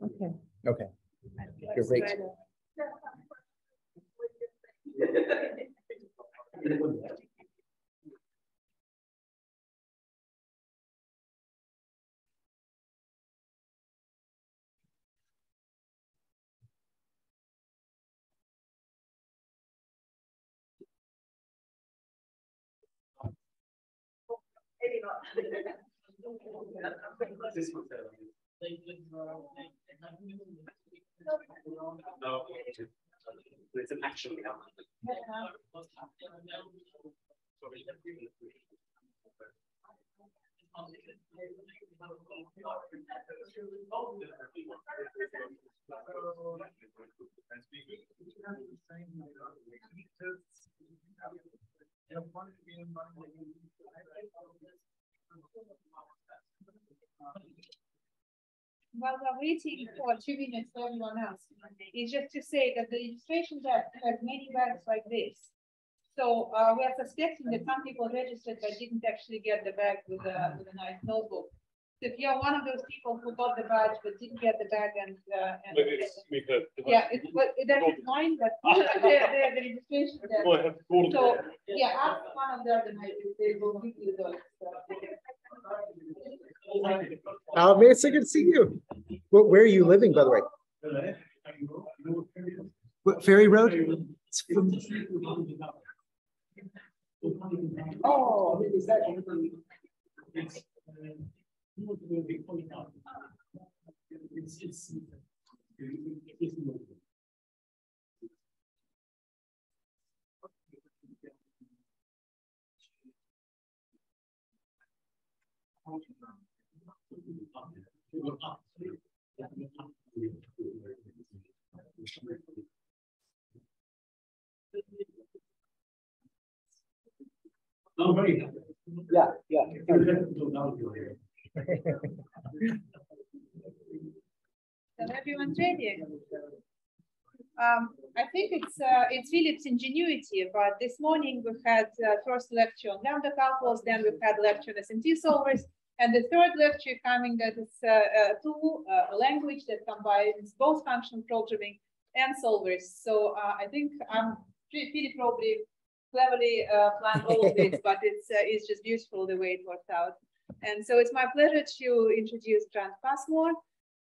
Okay. Okay. You're great. No, it's an action. While we're waiting for 2 minutes for everyone else, is just to say that the registration desk has many bags like this. So we are suspecting that some people registered but didn't actually get the bag with a nice notebook. So if you're one of those people who got the badge but didn't get the bag and yeah, that's mine, but the registration desk. So yeah, ask one of the organizers, they will give you those. Man, it's so good to see you. Where are you living, by the way? What, Ferry Road? Oh, is that? Yeah, yeah. So everyone's ready. I think it's Philip's ingenuity, but this morning we had first lecture on lambda calculus, then we had lecture on SMT solvers, and the third lecture coming that is a language that combines both functional programming and solvers. So I think Philip probably cleverly planned all of this, but it's just beautiful the way it worked out. And so it's my pleasure to introduce Grant Passmore,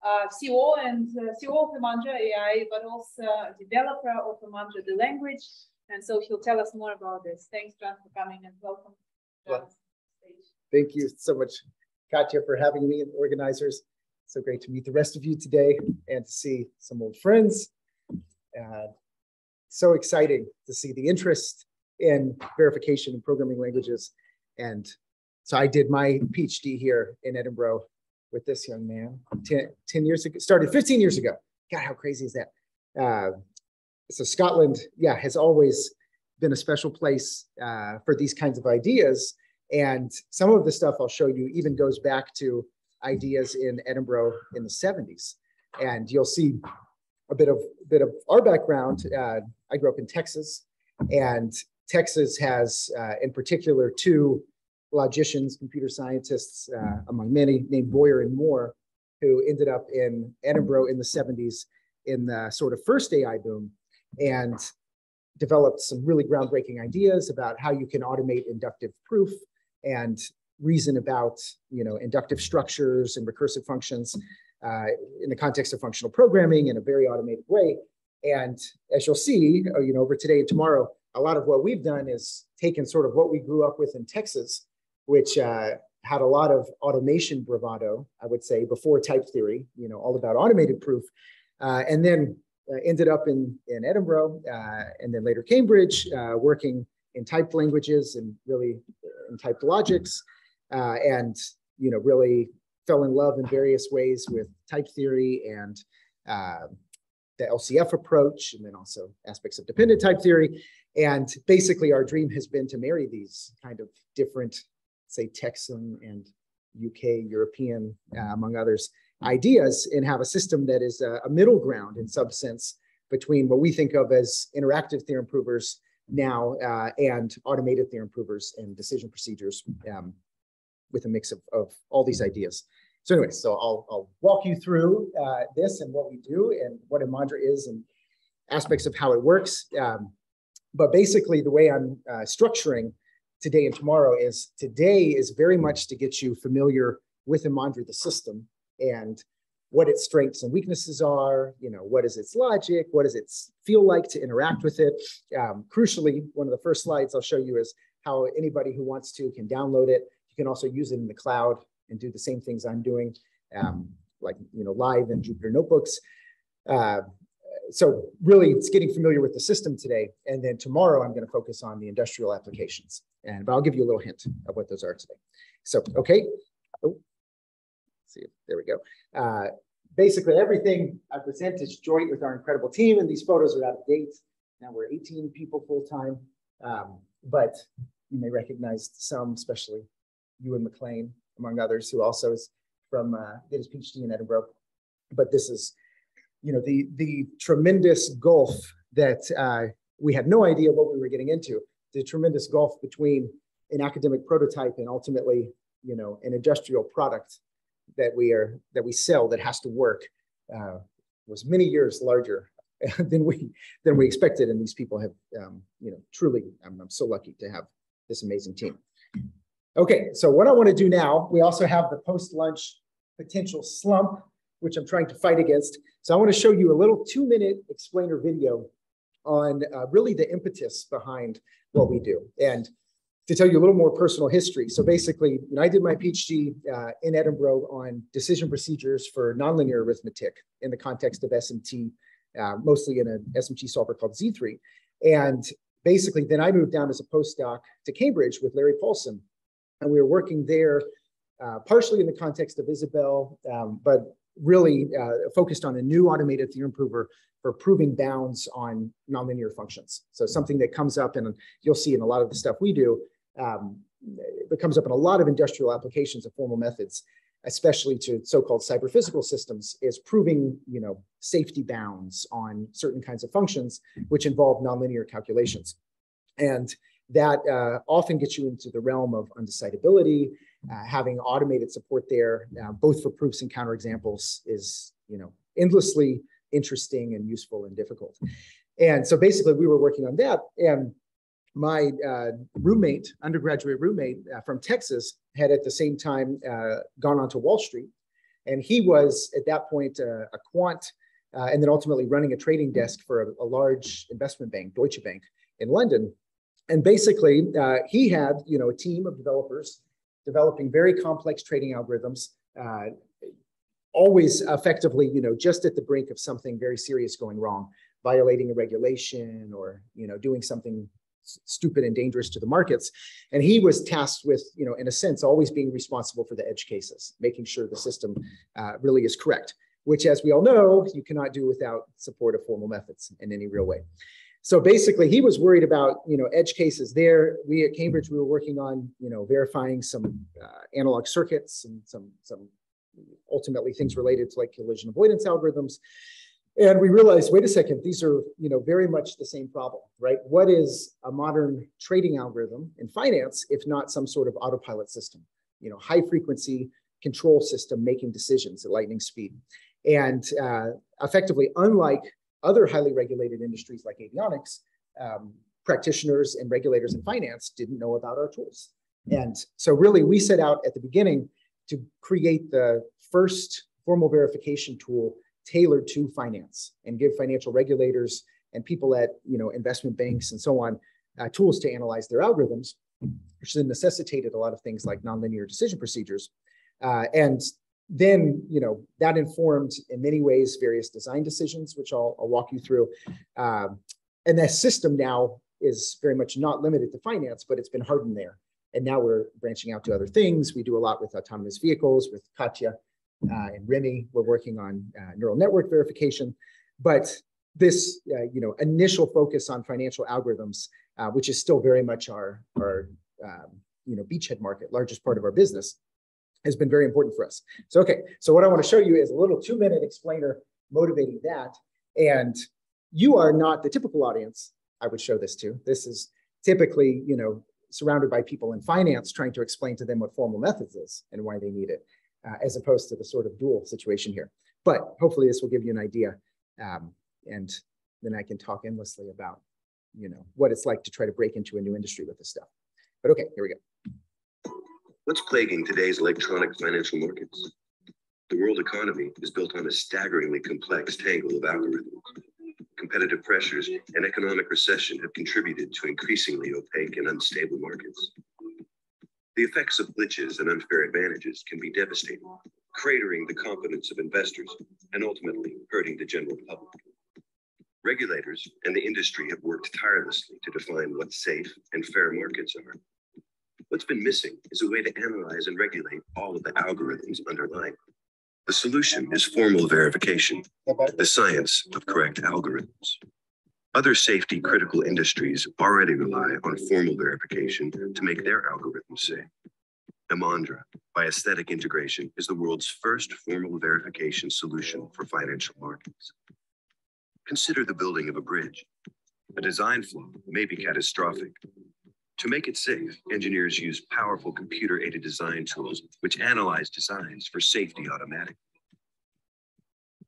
CEO and CEO of Imandra AI, but also developer of Imandra, the language. And so he'll tell us more about this. Thanks, Grant, for coming, and welcome. Well, thank you so much, Katya, for having me and the organizers. So great to meet the rest of you today and to see some old friends. So exciting to see the interest in verification and programming languages. And so I did my PhD here in Edinburgh with this young man 10 years ago, started 15 years ago. God, how crazy is that? So Scotland, yeah, has always been a special place for these kinds of ideas. And some of the stuff I'll show you even goes back to ideas in Edinburgh in the 70s. And you'll see a bit of our background. I grew up in Texas, and Texas has, in particular, two logicians, computer scientists, among many, named Boyer and Moore, who ended up in Edinburgh in the 70s in the sort of first AI boom, and developed some really groundbreaking ideas about how you can automate inductive proof and reason about, inductive structures and recursive functions in the context of functional programming in a very automated way. And as you'll see, over today and tomorrow, a lot of what we've done is taken sort of what we grew up with in Texas, which had a lot of automation bravado, I would say, before type theory, all about automated proof, and then ended up in Edinburgh and then later Cambridge, working in typed languages and really in typed logics, and really fell in love in various ways with type theory and the LCF approach, and then also aspects of dependent type theory. And basically our dream has been to marry these kind of different, say, Texan and UK, European, among others, ideas, and have a system that is a middle ground in some sense between what we think of as interactive theorem provers now and automated theorem provers and decision procedures with a mix of all these ideas. So anyway, so I'll walk you through this and what we do and what Imandra is and aspects of how it works. But basically the way I'm structuring today and tomorrow is today is very much to get you familiar with Imandra, the system, and what its strengths and weaknesses are, what is its logic, what does it feel like to interact with it. Crucially, one of the first slides I'll show you is how anybody who wants to can download it. You can also use it in the cloud and do the same things I'm doing, like live in Jupyter Notebooks. So really, it's getting familiar with the system today, and then tomorrow I'm going to focus on the industrial applications. But I'll give you a little hint of what those are today. So okay, see, there we go. Basically, everything I present is joint with our incredible team, and these photos are out of date. Now we're 18 people full time, but you may recognize some, especially Ewan McLean, among others, who also is from did his PhD in Edinburgh. But this is, the tremendous gulf that we had no idea what we were getting into. The tremendous gulf between an academic prototype and ultimately, an industrial product that we sell that has to work was many years larger than we expected. And these people have, truly, I'm so lucky to have this amazing team. Okay, so what I want to do now, we also have the post-lunch potential slump, which I'm trying to fight against. So I want to show you a little 2-minute explainer video on really the impetus behind what we do. And to tell you a little more personal history. So basically, I did my PhD in Edinburgh on decision procedures for nonlinear arithmetic in the context of SMT, mostly in an SMT solver called Z3. And basically, then I moved down as a postdoc to Cambridge with Larry Paulson. And we were working there partially in the context of Isabel, but really focused on a new automated theorem prover for proving bounds on nonlinear functions. So something that comes up, and you'll see in a lot of the stuff we do, it comes up in a lot of industrial applications of formal methods, especially to so-called cyber-physical systems, is proving, safety bounds on certain kinds of functions, which involve nonlinear calculations. And that often gets you into the realm of undecidability. Having automated support there, both for proofs and counterexamples, is endlessly interesting and useful and difficult. And so basically, we were working on that, and my undergraduate roommate from Texas, had at the same time gone onto Wall Street, and he was at that point a quant, and then ultimately running a trading desk for a large investment bank, Deutsche Bank, in London. And basically, he had a team of developers developing very complex trading algorithms, always effectively, just at the brink of something very serious going wrong, violating a regulation or doing something stupid and dangerous to the markets. And he was tasked with, in a sense, always being responsible for the edge cases, making sure the system really is correct, which, as we all know, you cannot do without support of formal methods in any real way. So basically, he was worried about, edge cases there. We at Cambridge, we were working on, verifying some analog circuits and some ultimately things related to like collision avoidance algorithms. And we realized, wait a second, these are, very much the same problem, right? What is a modern trading algorithm in finance, if not some sort of autopilot system, high frequency control system making decisions at lightning speed. And effectively, unlike other highly regulated industries like avionics, practitioners and regulators in finance didn't know about our tools. And so really, we set out at the beginning to create the first formal verification tool tailored to finance and give financial regulators and people at investment banks and so on tools to analyze their algorithms, which then necessitated a lot of things like nonlinear decision procedures. And then that informed in many ways various design decisions, which I'll walk you through. And that system now is very much not limited to finance, but it's been hardened there. And now we're branching out to other things. We do a lot with autonomous vehicles, with Katya and Remy. We're working on neural network verification. But this initial focus on financial algorithms, which is still very much our beachhead market, largest part of our business, has been very important for us. So, okay, so what I want to show you is a little 2-minute explainer motivating that. And you are not the typical audience I would show this to. This is typically, surrounded by people in finance trying to explain to them what formal methods is and why they need it. as opposed to the sort of dual situation here. But hopefully this will give you an idea. And then I can talk endlessly about, what it's like to try to break into a new industry with this stuff. But okay, here we go. What's plaguing today's electronic financial markets? The world economy is built on a staggeringly complex tangle of algorithms. Competitive pressures and economic recession have contributed to increasingly opaque and unstable markets. The effects of glitches and unfair advantages can be devastating, cratering the confidence of investors and ultimately hurting the general public. Regulators and the industry have worked tirelessly to define what safe and fair markets are. What's been missing is a way to analyze and regulate all of the algorithms underlying them. The solution is formal verification, the science of correct algorithms. Other safety critical industries already rely on formal verification to make their algorithms safe. Imandra, by aesthetic integration, is the world's first formal verification solution for financial markets. Consider the building of a bridge. A design flaw may be catastrophic. To make it safe, engineers use powerful computer-aided design tools which analyze designs for safety automatically.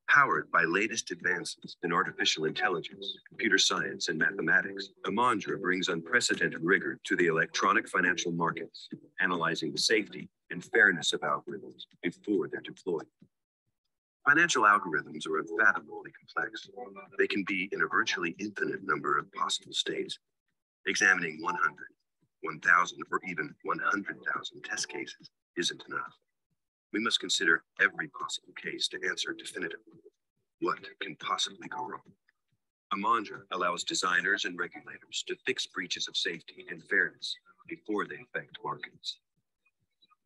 Powered by latest advances in artificial intelligence, computer science, and mathematics, Imandra brings unprecedented rigor to the electronic financial markets, analyzing the safety and fairness of algorithms before they're deployed. Financial algorithms are unfathomably complex. They can be in a virtually infinite number of possible states. Examining 100, 1,000, or even 100,000 test cases isn't enough. We must consider every possible case to answer definitively what can possibly go wrong. Imandra allows designers and regulators to fix breaches of safety and fairness before they affect markets.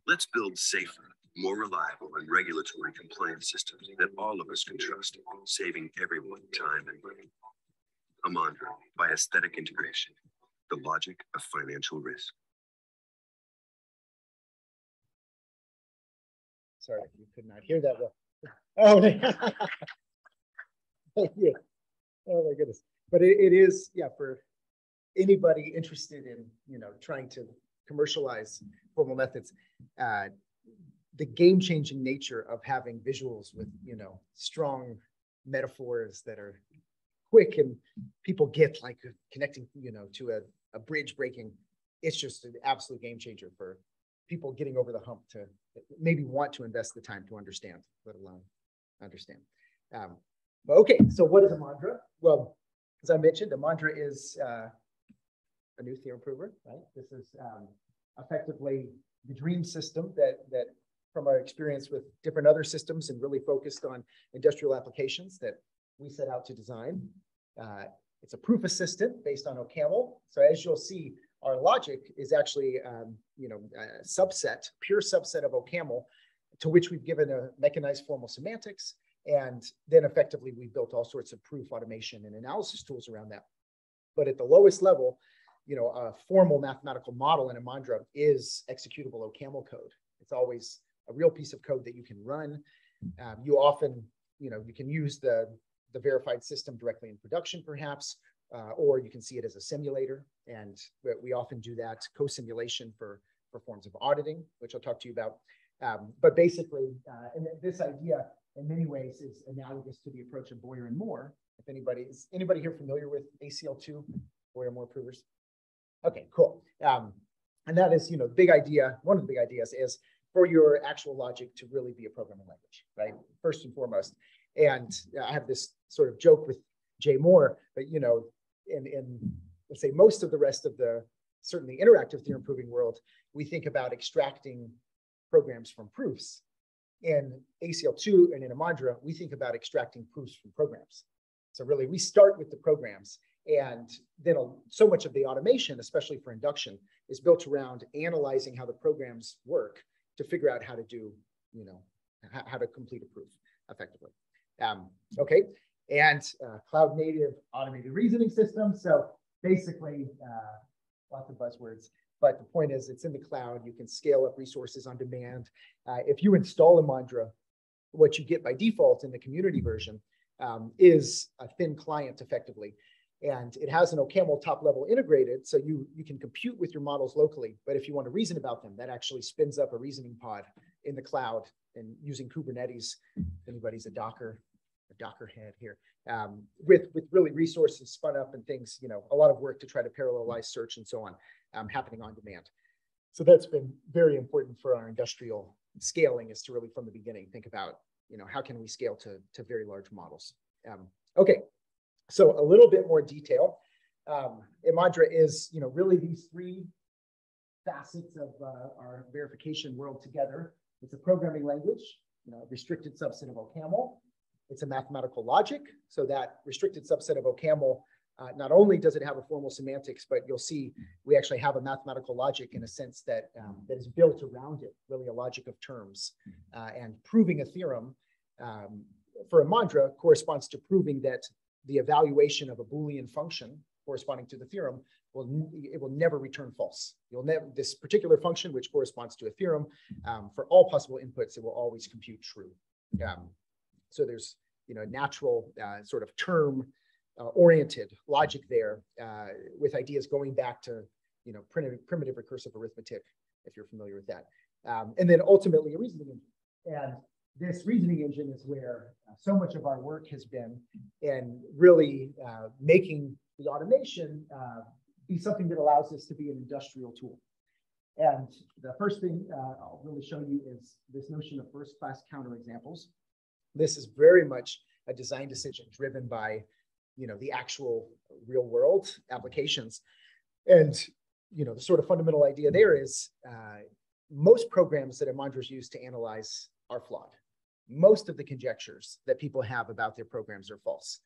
Let's build safer, more reliable, and regulatory compliant systems that all of us can trust, saving everyone time and money. Imandra, by aesthetic integration, the logic of financial risk. Sorry, you could not hear that well. Oh, thank you. Oh my goodness. But it is, yeah, for anybody interested in, trying to commercialize formal methods, the game-changing nature of having visuals with, strong metaphors that are quick and people get, like connecting, to a bridge breaking. It's just an absolute game changer for people getting over the hump to maybe want to invest the time to understand, let alone understand. But okay, so what is Imandra? Well, as I mentioned, Imandra is a new theorem prover, right? This is effectively the dream system that from our experience with different other systems and really focused on industrial applications that we set out to design. It's a proof assistant based on OCaml. So as you'll see, our logic is actually, a subset, pure subset of OCaml, to which we've given a mechanized formal semantics. And then effectively, we built all sorts of proof automation and analysis tools around that. But at the lowest level, a formal mathematical model in Imandra is executable OCaml code. It's always a real piece of code that you can run. You often, you can use the verified system directly in production, perhaps, or you can see it as a simulator. And we often do that co-simulation for forms of auditing, which I'll talk to you about. But basically, and this idea in many ways is analogous to the approach of Boyer and Moore. If is anybody here familiar with ACL2, Boyer and Moore provers? Okay, cool. And that is, big idea. One of the big ideas is for your actual logic to really be a programming language, right? First and foremost. And I have this sort of joke with Jay Moore, but in let's say most of the rest of the certainly interactive theorem proving world, we think about extracting programs from proofs. In ACL2 and in Imandra, we think about extracting proofs from programs. So really, we start with the programs, and then so much of the automation, especially for induction, is built around analyzing how the programs work to figure out how to do, how to complete a proof effectively. Okay, and cloud native automated reasoning system. So basically, lots of buzzwords, but the point is it's in the cloud. You can scale up resources on demand. If you install Imandra, what you get by default in the community version is a thin client effectively. And it has an OCaml top level integrated, so you can compute with your models locally. But if you want to reason about them, that actually spins up a reasoning pod in the cloud and using Kubernetes. If anybody's a Docker head here, with really resources spun up and things, a lot of work to try to parallelize search and so on, happening on demand. So that's been very important for our industrial scaling, is to really from the beginning think about, how can we scale to very large models. Okay, so a little bit more detail. Imandra is, really these three facets of our verification world together. It's a programming language, a restricted subset of OCaml. It's a mathematical logic. So that restricted subset of OCaml, not only does it have a formal semantics, but you'll see we actually have a mathematical logic in a sense that that is built around it, really a logic of terms. And proving a theorem for Imandra corresponds to proving that the evaluation of a Boolean function corresponding to the theorem will never return false. This particular function, which corresponds to a theorem, for all possible inputs, it will always compute true. So there's a natural sort of term oriented logic there, with ideas going back to primitive recursive arithmetic, if you're familiar with that, and then ultimately a reasoning engine. And this reasoning engine is where so much of our work has been in really making the automation be something that allows us to be an industrial tool. And the first thing I'll really show you is this notion of first-class counterexamples. This is very much a design decision driven by, the actual real-world applications. And, the sort of fundamental idea there is most programs that Imandra's used to analyze are flawed. Most of the conjectures that people have about their programs are false.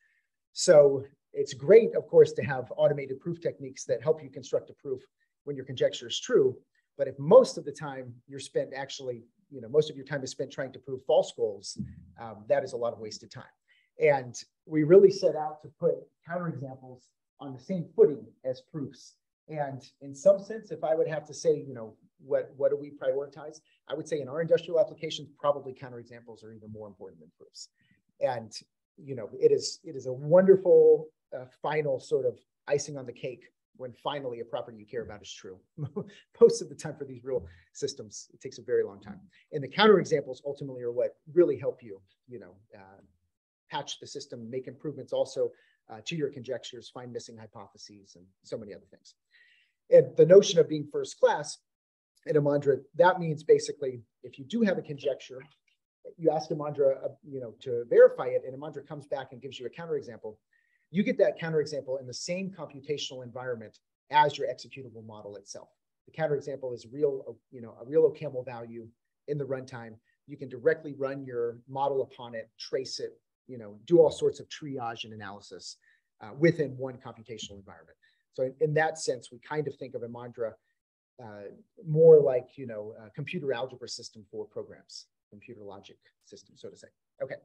So it's great, of course, to have automated proof techniques that help you construct a proof when your conjecture is true. But if most of the time you're spent actually, most of your time is spent trying to prove false goals, that is a lot of wasted time. And we really set out to put counterexamples on the same footing as proofs. And in some sense, if I would have to say, what do we prioritize? I would say in our industrial applications, probably counterexamples are even more important than proofs. And it is a wonderful final sort of icing on the cake when finally a property you care about is true. Most of the time for these real systems, it takes a very long time. And the counterexamples ultimately are what really help you, patch the system, make improvements also to your conjectures, find missing hypotheses, and so many other things. And the notion of being first class in Imandra, that means basically, if you do have a conjecture, you ask Imandra, to verify it, and Imandra comes back and gives you a counterexample. You get that counterexample in the same computational environment as your executable model itself. The counterexample is a real OCaml value in the runtime. You can directly run your model upon it, trace it, do all sorts of triage and analysis within one computational environment. So in that sense, we kind of think of Imandra more like, a computer algebra system for programs, computer logic system, so to say. Okay.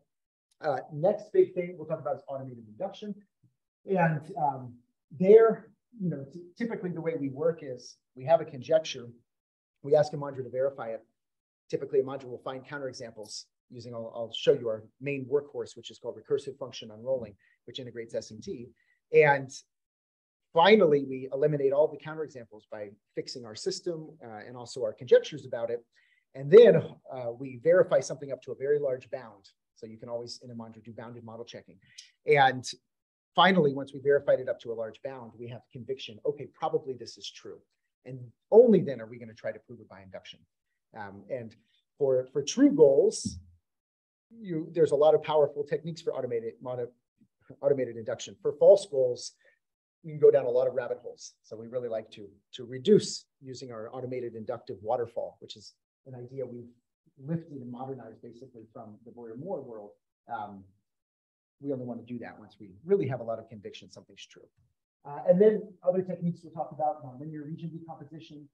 Next big thing we'll talk about is automated induction. And there, typically the way we work is we have a conjecture, we ask Imandra to verify it. Typically, Imandra will find counterexamples using, I'll show you our main workhorse, which is called recursive function unrolling, which integrates SMT. And finally, we eliminate all the counterexamples by fixing our system and also our conjectures about it. And then we verify something up to a very large bound. So you can always, in Imandra, do bounded model checking. And finally, once we verified it up to a large bound, we have conviction, okay, probably this is true. And only then are we going to try to prove it by induction. And for true goals, there's a lot of powerful techniques for automated induction. For false goals, you can go down a lot of rabbit holes. So we really like to reduce using our automated inductive waterfall, which is an idea we've lifted and modernized basically from the Boyer-Moore world. We only want to do that once we really have a lot of conviction something's true. And then other techniques we'll talk about, nonlinear region decomposition,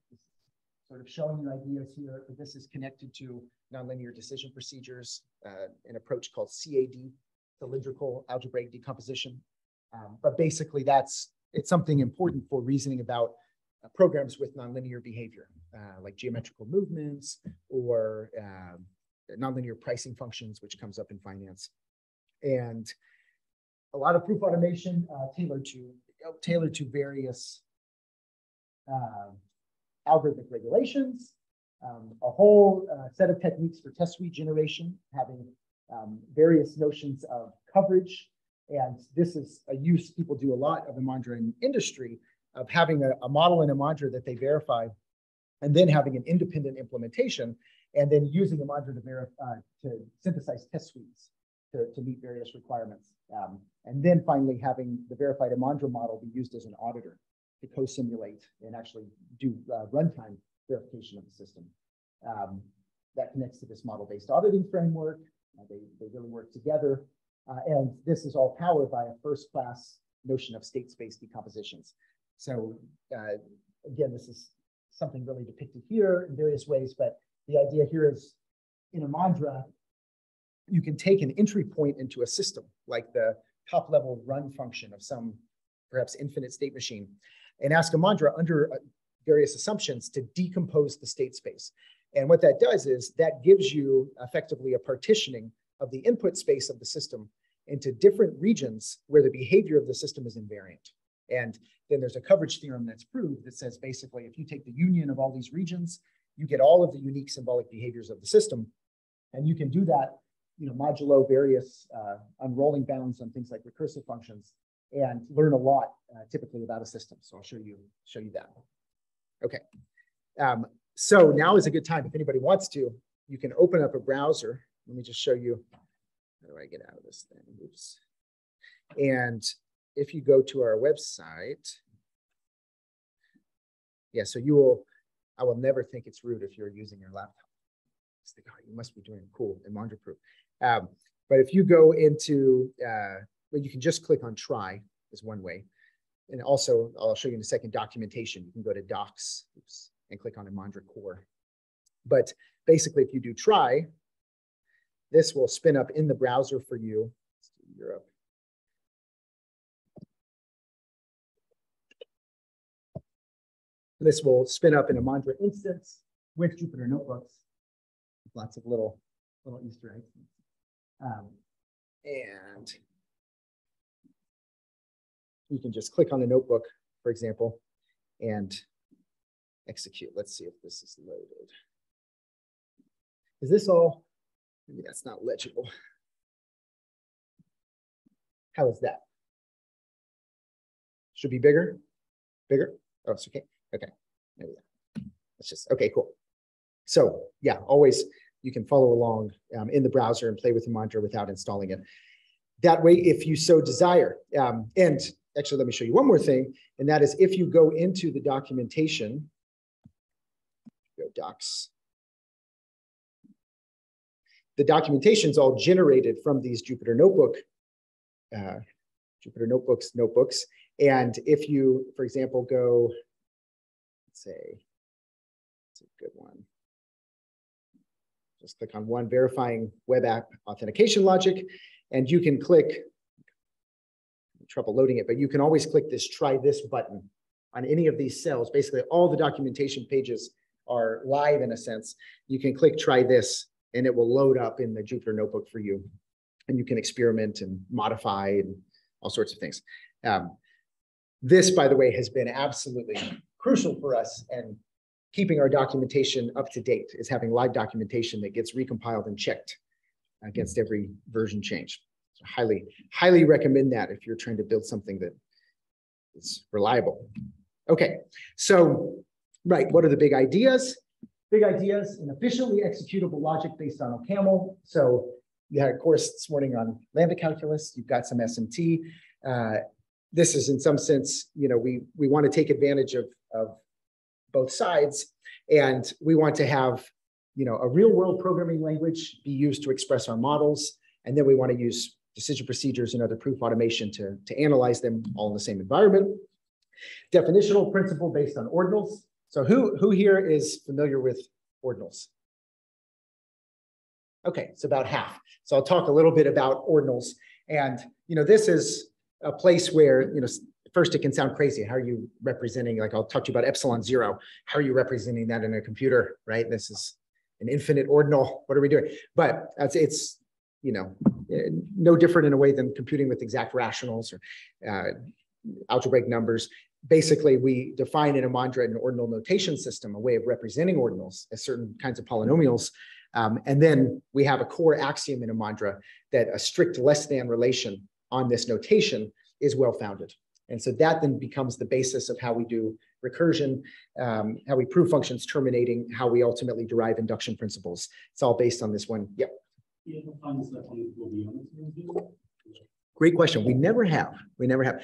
sort of showing you ideas here. This is connected to nonlinear decision procedures, an approach called CAD, cylindrical algebraic decomposition. But basically it's something important for reasoning about programs with nonlinear behavior, like geometrical movements or nonlinear pricing functions, which comes up in finance. And a lot of proof automation tailored to various algorithmic regulations. a whole set of techniques for test suite generation, having various notions of coverage. And this is a use people do a lot of Imandra in industry, of having a model in Imandra that they verify, and then having an independent implementation, and then using Imandra to synthesize test suites to meet various requirements. And then finally having the verified Imandra model be used as an auditor to co-simulate and actually do runtime verification of the system. That connects to this model-based auditing framework. They really work together. And this is all powered by a first-class notion of state space decompositions. So again, this is something really depicted here in various ways, but the idea here is in Imandra, you can take an entry point into a system, like the top-level run function of some perhaps infinite state machine, and ask Imandra under various assumptions to decompose the state space. And what that does is that gives you effectively a partitioning of the input space of the system into different regions where the behavior of the system is invariant. And then there's a coverage theorem that's proved that says basically if you take the union of all these regions, you get all of the unique symbolic behaviors of the system. And you can do that, modulo various unrolling bounds on things like recursive functions and learn a lot typically about a system. So I'll show you that. Okay. So now is a good time. If anybody wants to, you can open up a browser. Let me just show you. How do I get out of this thing? Oops. And if you go to our website, yeah, so I will never think it's rude if you're using your laptop. It's like, oh, you must be doing cool and Imandra proof. But if you go into, well, you can just click on try is one way. And also, I'll show you in a second, documentation. You can go to docs and click on Imandra core. But basically, if you do try, this will spin up in the browser for you. Let's do Europe. This will spin up an Imandra instance with Jupyter notebooks. Lots of little Easter eggs. And you can just click on a notebook, for example, and execute. Let's see if this is loaded. Is this all? Maybe that's not legible. How is that? Should be bigger? Bigger? Oh, it's okay. Okay. Maybe that. That's just, okay, cool. So yeah, always you can follow along in the browser and play with Imandra without installing it. That way, if you so desire. And actually, let me show you one more thing, and that is if you go into the documentation, go docs. The documentation is all generated from these Jupyter notebooks. And if you, for example, go, let's say, it's a good one. Just click on one, verifying web app authentication logic, and you can click, trouble loading it, but you can always click this try this button on any of these cells. Basically, all the documentation pages are live in a sense. You can click try this, and it will load up in the Jupyter notebook for you. And you can experiment and modify and all sorts of things. This, by the way, has been absolutely crucial for us, and keeping our documentation up to date is having live documentation that gets recompiled and checked against every version change. So highly recommend that if you're trying to build something that is reliable. Okay, so, right, what are the big ideas? Big ideas, an efficiently executable logic based on OCaml. So you had a course this morning on lambda calculus. You've got some SMT. This is in some sense, we want to take advantage of both sides, and we want to have, a real world programming language be used to express our models. And then we want to use decision procedures and other proof automation to analyze them all in the same environment. Definitional principle based on ordinals. So who here is familiar with ordinals? Okay, it's about half. So I'll talk a little bit about ordinals. And this is a place where, first it can sound crazy. How are you representing, like I'll talk to you about epsilon 0. How are you representing that in a computer, right? This is an infinite ordinal. What are we doing? But it's no different in a way than computing with exact rationals or algebraic numbers. basically we define in Imandra an ordinal notation system, a way of representing ordinals as certain kinds of polynomials. And then we have a core axiom in Imandra that a strict less than relation on this notation is well-founded. And so that then becomes the basis of how we do recursion, how we prove functions terminating, how we ultimately derive induction principles. It's all based on this one. Yep. Great question. We never have. We never have.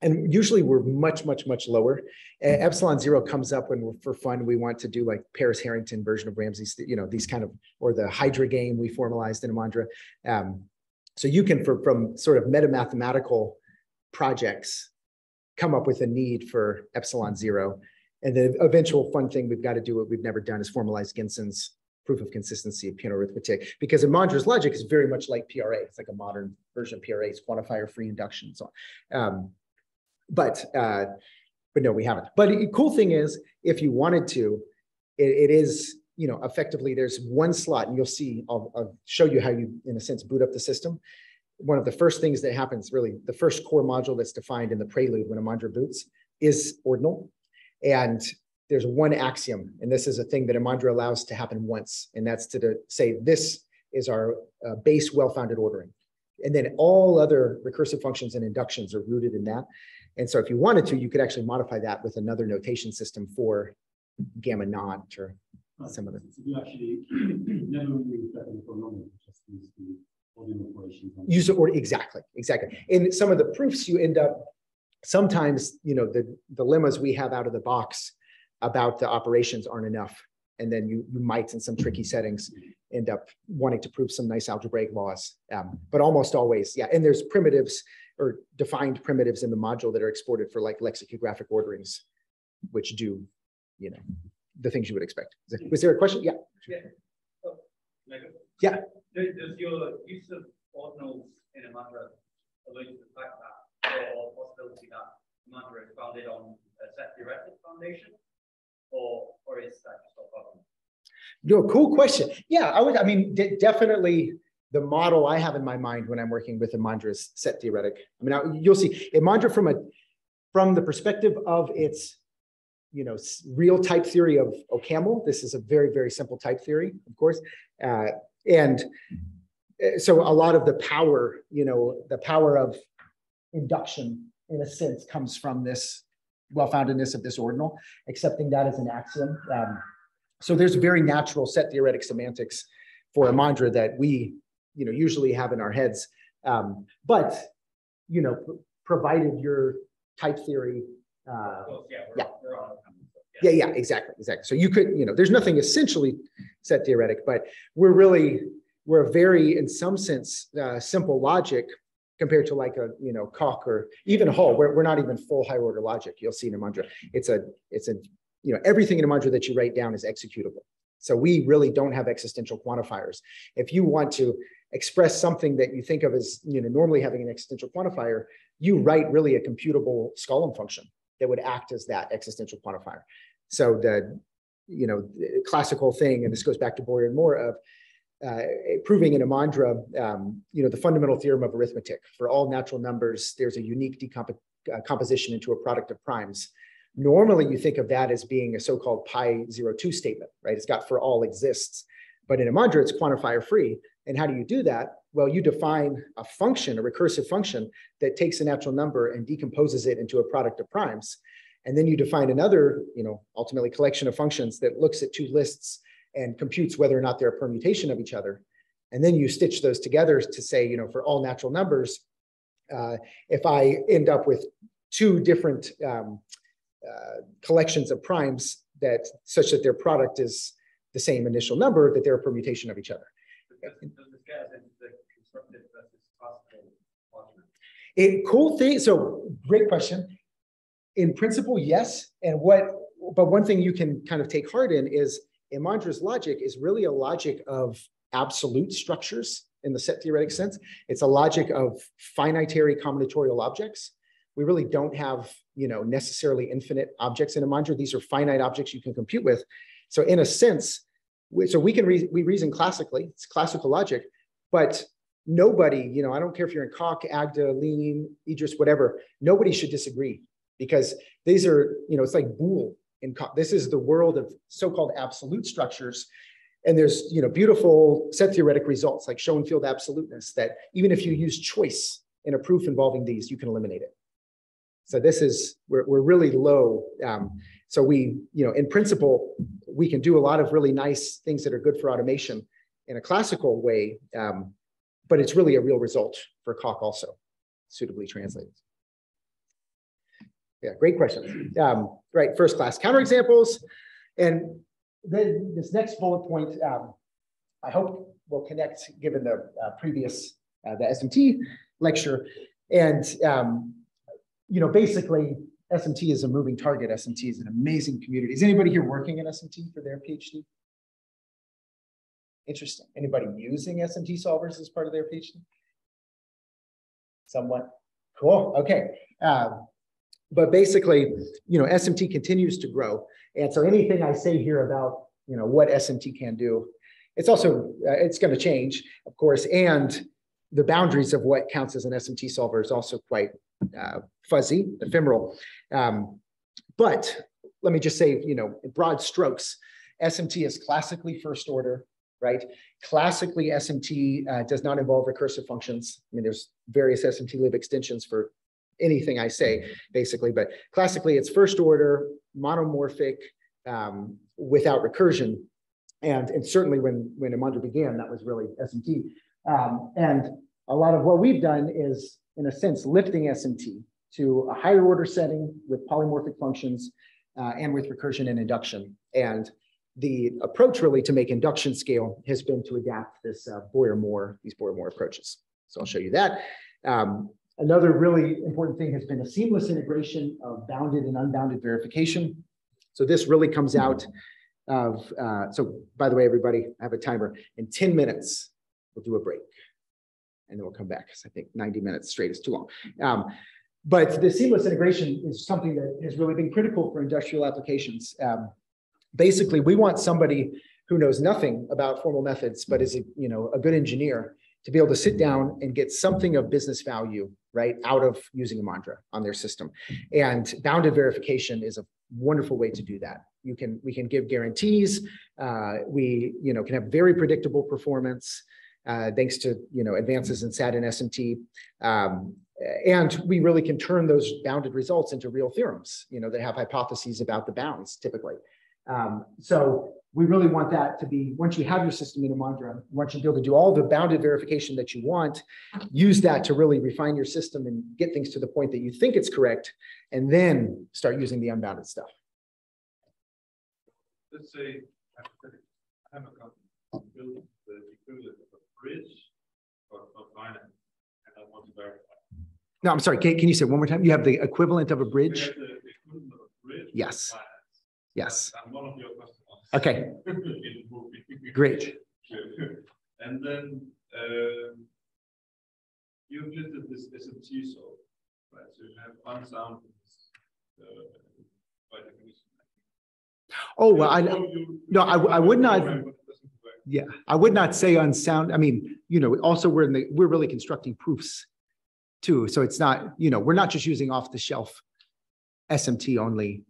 And usually we're much, much, much lower. Epsilon zero comes up when we're, for fun, we want to do like Paris-Harrington version of Ramsey's, you know, these kind of, or the Hydra game we formalized in Imandra. So you can, from sort of metamathematical projects, come up with a need for epsilon zero. And the eventual fun thing we've got to do, what we've never done, is formalize Ginson's proof of consistency of Peano arithmetic, because Imandra's logic is very much like PRA. It's like a modern version of PRA. It's quantifier-free induction and so on. But no, we haven't. But the cool thing is, if you wanted to, it is, you know, effectively there's one slot, and you'll see, I'll show you how you, in a sense, boot up the system. One of the first things that happens, really, the first core module that's defined in the prelude when Imandra boots is ordinal. And there's one axiom, and this is a thing that Imandra allows to happen once, and that's to say this is our base well-founded ordering. And then all other recursive functions and inductions are rooted in that. And so if you wanted to, you could actually modify that with another notation system for gamma naught or some of the. So you actually never really reflect the polynomial, just use the ordinal operations. Use it, or exactly. In some of the proofs, you end up, sometimes, you know, the dilemmas we have out of the box about the operations aren't enough. And then you might, in some tricky settings, end up wanting to prove some nice algebraic laws. But almost always, yeah. And there's primitives or defined primitives in the module that are exported for like lexicographic orderings, which do, you know, the things you would expect. Was there a question? Yeah. Yeah. Does your use of ordinals in Imandra allude to the fact that, or possibility that Imandra is founded on a set theoretic foundation, or is that just a problem? No, cool question. Yeah, I mean, definitely the model I have in my mind when I'm working with Imandra is set theoretic. I mean, you'll see Imandra from the perspective of its, you know, real type theory of OCaml. This is a very, very simple type theory, of course. And so a lot of the power, you know, the power of induction, in a sense, comes from this well-foundedness of this ordinal, accepting that as an axiom. So there's very natural set theoretic semantics for Imandra that we, you know, usually have in our heads. But, you know, provided your type theory. Yeah, exactly. So you could, you know, there's nothing essentially set theoretic, but we're a very, in some sense, simple logic compared to like a, you know, Koch or even Hull. We're not even full higher order logic. You'll see in Imandra. It's a, you know, everything in Imandra that you write down is executable. So we really don't have existential quantifiers. If you want to express something that you think of as, you know, normally having an existential quantifier, you write really a computable Skolem function that would act as that existential quantifier. So the, you know, the classical thing, and this goes back to Boyer and Moore, of proving in Imandra, you know, the fundamental theorem of arithmetic. For all natural numbers, there's a unique decomposition into a product of primes. Normally, you think of that as being a so-called pi02 statement, right? It's got for all exists. But in Imandra, it's quantifier free. And how do you do that? Well, you define a function, a recursive function that takes a natural number and decomposes it into a product of primes. And then you define another, you know, ultimately collection of functions that looks at two lists and computes whether or not they're a permutation of each other. And then you stitch those together to say, you know, for all natural numbers, if I end up with two different collections of primes that such that their product is the same initial number, that they're a permutation of each other. Does this get us into the constructive versus classical argument? Cool thing. So great question. In principle, yes. But one thing you can kind of take heart in is Imandra's logic is really a logic of absolute structures in the set theoretic sense. It's a logic of finitary combinatorial objects. We really don't have, you know, necessarily infinite objects in Imandra. These are finite objects you can compute with. So in a sense, we reason classically, it's classical logic, but nobody, you know, I don't care if you're in Koch, Agda, Lean, Idris, whatever, nobody should disagree because these are, it's like Boole. This is the world of so-called absolute structures. And there's, beautiful set theoretic results like Schoenfield absoluteness that even if you use choice in a proof involving these, you can eliminate it. So this is, we're really low. So we, in principle, we can do a lot of really nice things that are good for automation in a classical way, but it's really a real result for Coq also, suitably translated. Yeah, great question. Right, first class counterexamples. And then this next bullet point, I hope will connect given the previous, the SMT lecture. And, basically SMT is a moving target. SMT is an amazing community. Is anybody here working in SMT for their PhD? Interesting. Anybody using SMT solvers as part of their PhD? Somewhat. Cool. Okay. But basically, SMT continues to grow. And so anything I say here about, what SMT can do, it's also, it's going to change, of course, and the boundaries of what counts as an SMT solver is also quite fuzzy, ephemeral. But let me just say, in broad strokes, SMT is classically first order, right? Classically, SMT does not involve recursive functions. I mean, there's various SMT lib extensions for anything I say, basically, but classically it's first order, monomorphic, without recursion. And certainly when Imandra began, that was really SMT. And a lot of what we've done is, in a sense, lifting SMT to a higher order setting with polymorphic functions and with recursion and induction. And the approach really to make induction scale has been to adapt this these Boyer-Moore approaches. So I'll show you that. Another really important thing has been a seamless integration of bounded and unbounded verification. So this really comes out of, so by the way, everybody, I have a timer. In 10 minutes, we'll do a break. And then we'll come back, because I think 90 minutes straight is too long. But the seamless integration is something that has really been critical for industrial applications. Basically, we want somebody who knows nothing about formal methods, but is a good engineer to be able to sit down and get something of business value, right, out of using Imandra on their system. And bounded verification is a wonderful way to do that. We can give guarantees. We can have very predictable performance thanks to advances in SAT and SMT. And we really can turn those bounded results into real theorems, that have hypotheses about the bounds typically. So we really want that to be, once you have your system in Imandra, once you be able to do all the bounded verification that you want, use that to really refine your system and get things to the point that you think it's correct, and then start using the unbounded stuff. Let's say I have a company building the equivalent of a bridge for finance, and I want to verify. No, I'm sorry, can you say it one more time? You have the equivalent of a bridge? We have the equivalent of a bridge. Yes. Yes. I'm one of your customers. Okay. Great. And then you've listed this SMT solve, right? So you have unsound by definition. Oh well, I would not. Yeah, I would not say unsound. I mean, also we're really constructing proofs too. So it's not, we're not just using off the shelf SMT only.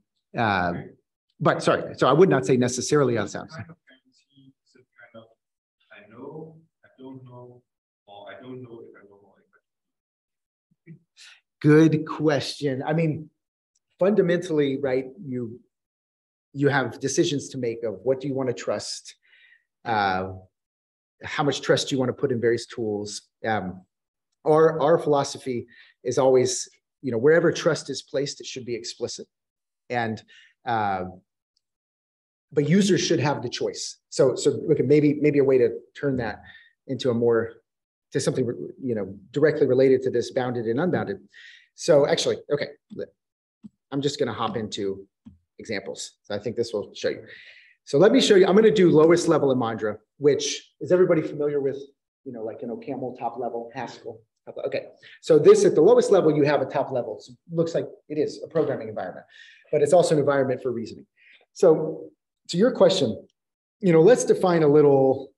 But sorry, so I would not say necessarily unsound. Kind of guarantee, is it kind of, I know, I don't know, or I don't know if I know or if I don't know. Good question. I mean, fundamentally, right, you have decisions to make of what do you want to trust, how much trust do you want to put in various tools. Our philosophy is always, wherever trust is placed, it should be explicit. And but users should have the choice. So look, maybe a way to turn that into to something directly related to this bounded and unbounded. So actually, okay, I'm just going to hop into examples. So I think this will show you. So let me show you. I'm going to do lowest level Imandra, which is everybody familiar with? Like OCaml top level, Haskell. Okay, so this at the lowest level, you have a top level. So it looks like it is a programming environment, but it's also an environment for reasoning. So to your question, let's define a little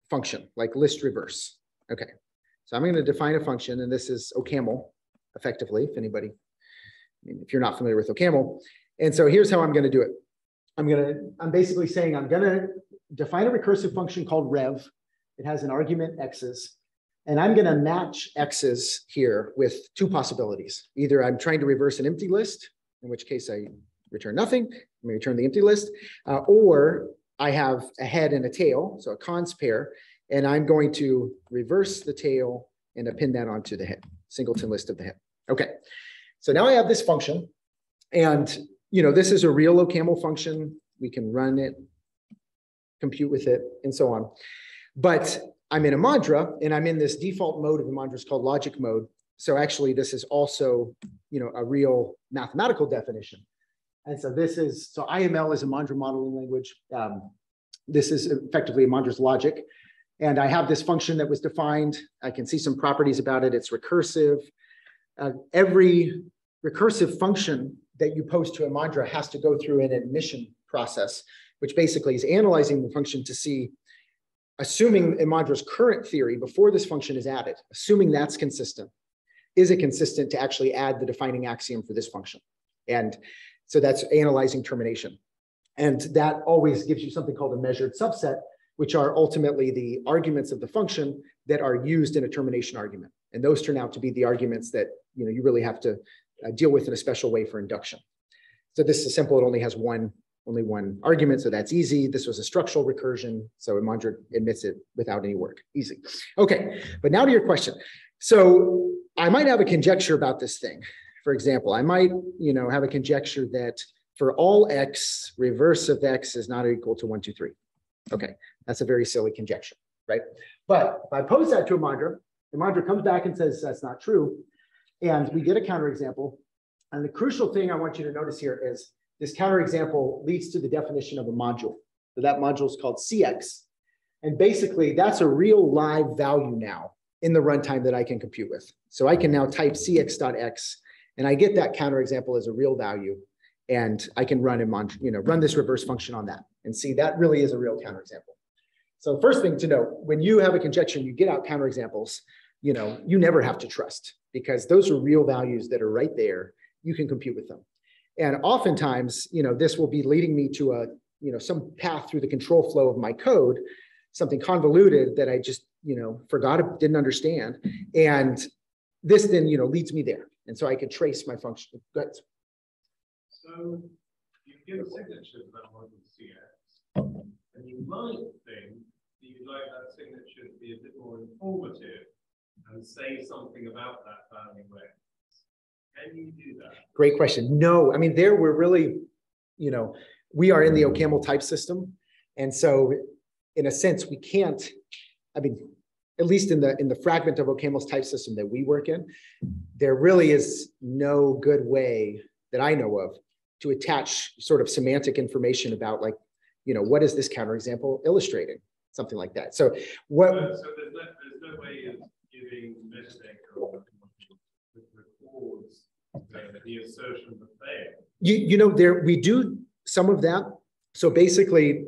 function like list reverse. Okay, so I'm going to define a function, and this is OCaml, effectively, if anybody mean, if you're not familiar with OCaml. And so here's how I'm going to do it. I'm basically saying I'm going to define a recursive function called rev. It has an argument x's. And I'm going to match x's here with two possibilities. Either I'm trying to reverse an empty list, in which case I return nothing, I'm going to return the empty list, or I have a head and a tail, so a cons pair, and I'm going to reverse the tail and append that onto the head, singleton list of the head. Okay, so now I have this function, and this is a real OCaml function. We can run it, compute with it, and so on. But I'm in Imandra, and I'm in this default mode of Imandra. It's called logic mode. So actually, this is also, a real mathematical definition. And so so IML is a Imandra modeling language. This is effectively Imandra's logic. And I have this function that was defined. I can see some properties about it. It's recursive. Every recursive function that you post to Imandra has to go through an admission process, which basically is analyzing the function to see, assuming Imandra's current theory before this function is added, assuming that's consistent, is it consistent to actually add the defining axiom for this function? And so that's analyzing termination. And that always gives you something called a measured subset, which are ultimately the arguments of the function that are used in a termination argument. And those turn out to be the arguments that you really have to deal with in a special way for induction. So this is simple. It only has only one argument, so that's easy. This was a structural recursion, so Imandra admits it without any work. Easy. Okay, but now to your question. So I might have a conjecture about this thing. For example, I might, have a conjecture that for all x, reverse of x is not equal to 1, 2, 3. Okay, that's a very silly conjecture, right? But if I pose that to Imandra, Imandra comes back and says that's not true, and we get a counterexample. And the crucial thing I want you to notice here is this counterexample leads to the definition of a module. So that module is called CX. And basically, that's a real live value now in the runtime that I can compute with. So I can now type cx.x, and I get that counterexample as a real value. And I can run run this reverse function on that and see that really is a real counterexample. So first thing to note, when you have a conjecture and you get out counterexamples, you never have to trust, because those are real values that are right there. You can compute with them. And oftentimes, this will be leading me to some path through the control flow of my code, something convoluted that I just, forgot, didn't understand. And this then, leads me there. And so I could trace my function. Go ahead. So you give a signature to that model CX, and you might think that you'd like that signature to be a bit more informative and say something about that value X. Can you do that? Great question. No, I mean, there we're really, we are in the OCaml type system. And so in a sense, we can't, at least in the fragment of OCaml's type system that we work in, there really is no good way that I know of to attach sort of semantic information about what is this counterexample illustrating? Something like that. So what? So there's no way of giving metadata that records the assertion that failed. We do some of that. So basically,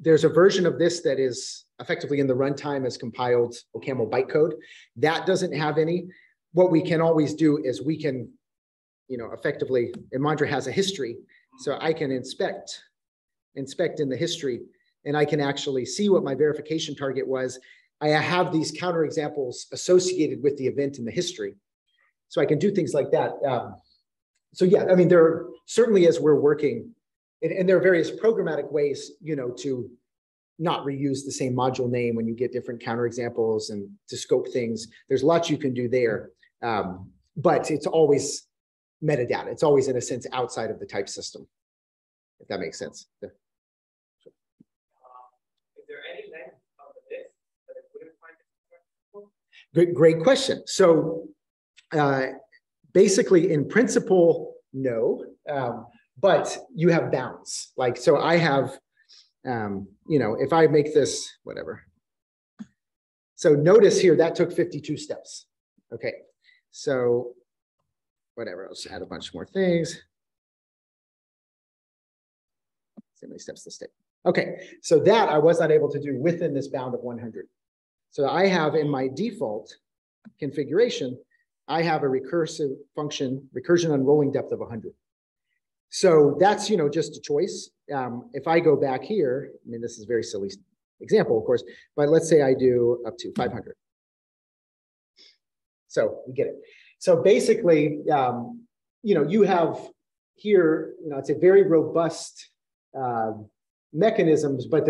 there's a version of this that is effectively in the runtime as compiled OCaml bytecode. That doesn't have any. What we can always do is we can, effectively, Imandra has a history, so I can inspect in the history, and I can actually see what my verification target was. I have these counterexamples associated with the event in the history. So I can do things like that. So yeah, there are certainly, as we're working, and there are various programmatic ways, to not reuse the same module name when you get different counterexamples and to scope things. There's lots you can do there, but it's always metadata. It's always, in a sense, outside of the type system, if that makes sense. Is there any length of the list that it wouldn't find? Great question. So basically, in principle, no, but you have bounds. So I have, if I make this, whatever. So notice here, that took 52 steps. Okay, so whatever, let's add a bunch more things. See how many steps this take. Okay, so that I was not able to do within this bound of 100. So I have in my default configuration, I have a recursive function, recursion unrolling depth of 100. So that's, just a choice. If I go back here, I mean, this is a very silly example, of course, but let's say I do up to 500. So we get it. So basically, you have here, it's a very robust mechanisms, but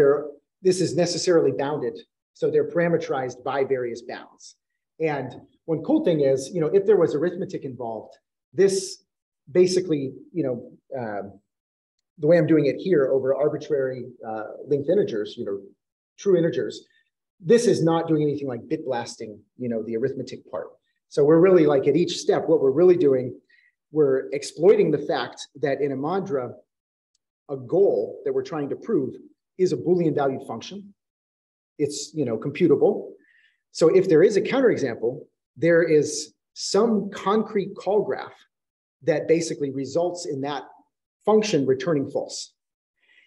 this is necessarily bounded. So they're parameterized by various bounds. And one cool thing is, if there was arithmetic involved, this basically, the way I'm doing it here over arbitrary length integers, true integers, this is not doing anything like bit blasting, the arithmetic part. So we're really like at each step, what we're really doing, we're exploiting the fact that in Imandra, a goal that we're trying to prove is a Boolean valued function. It's, computable. So if there is a counterexample, there is some concrete call graph that basically results in that function returning false.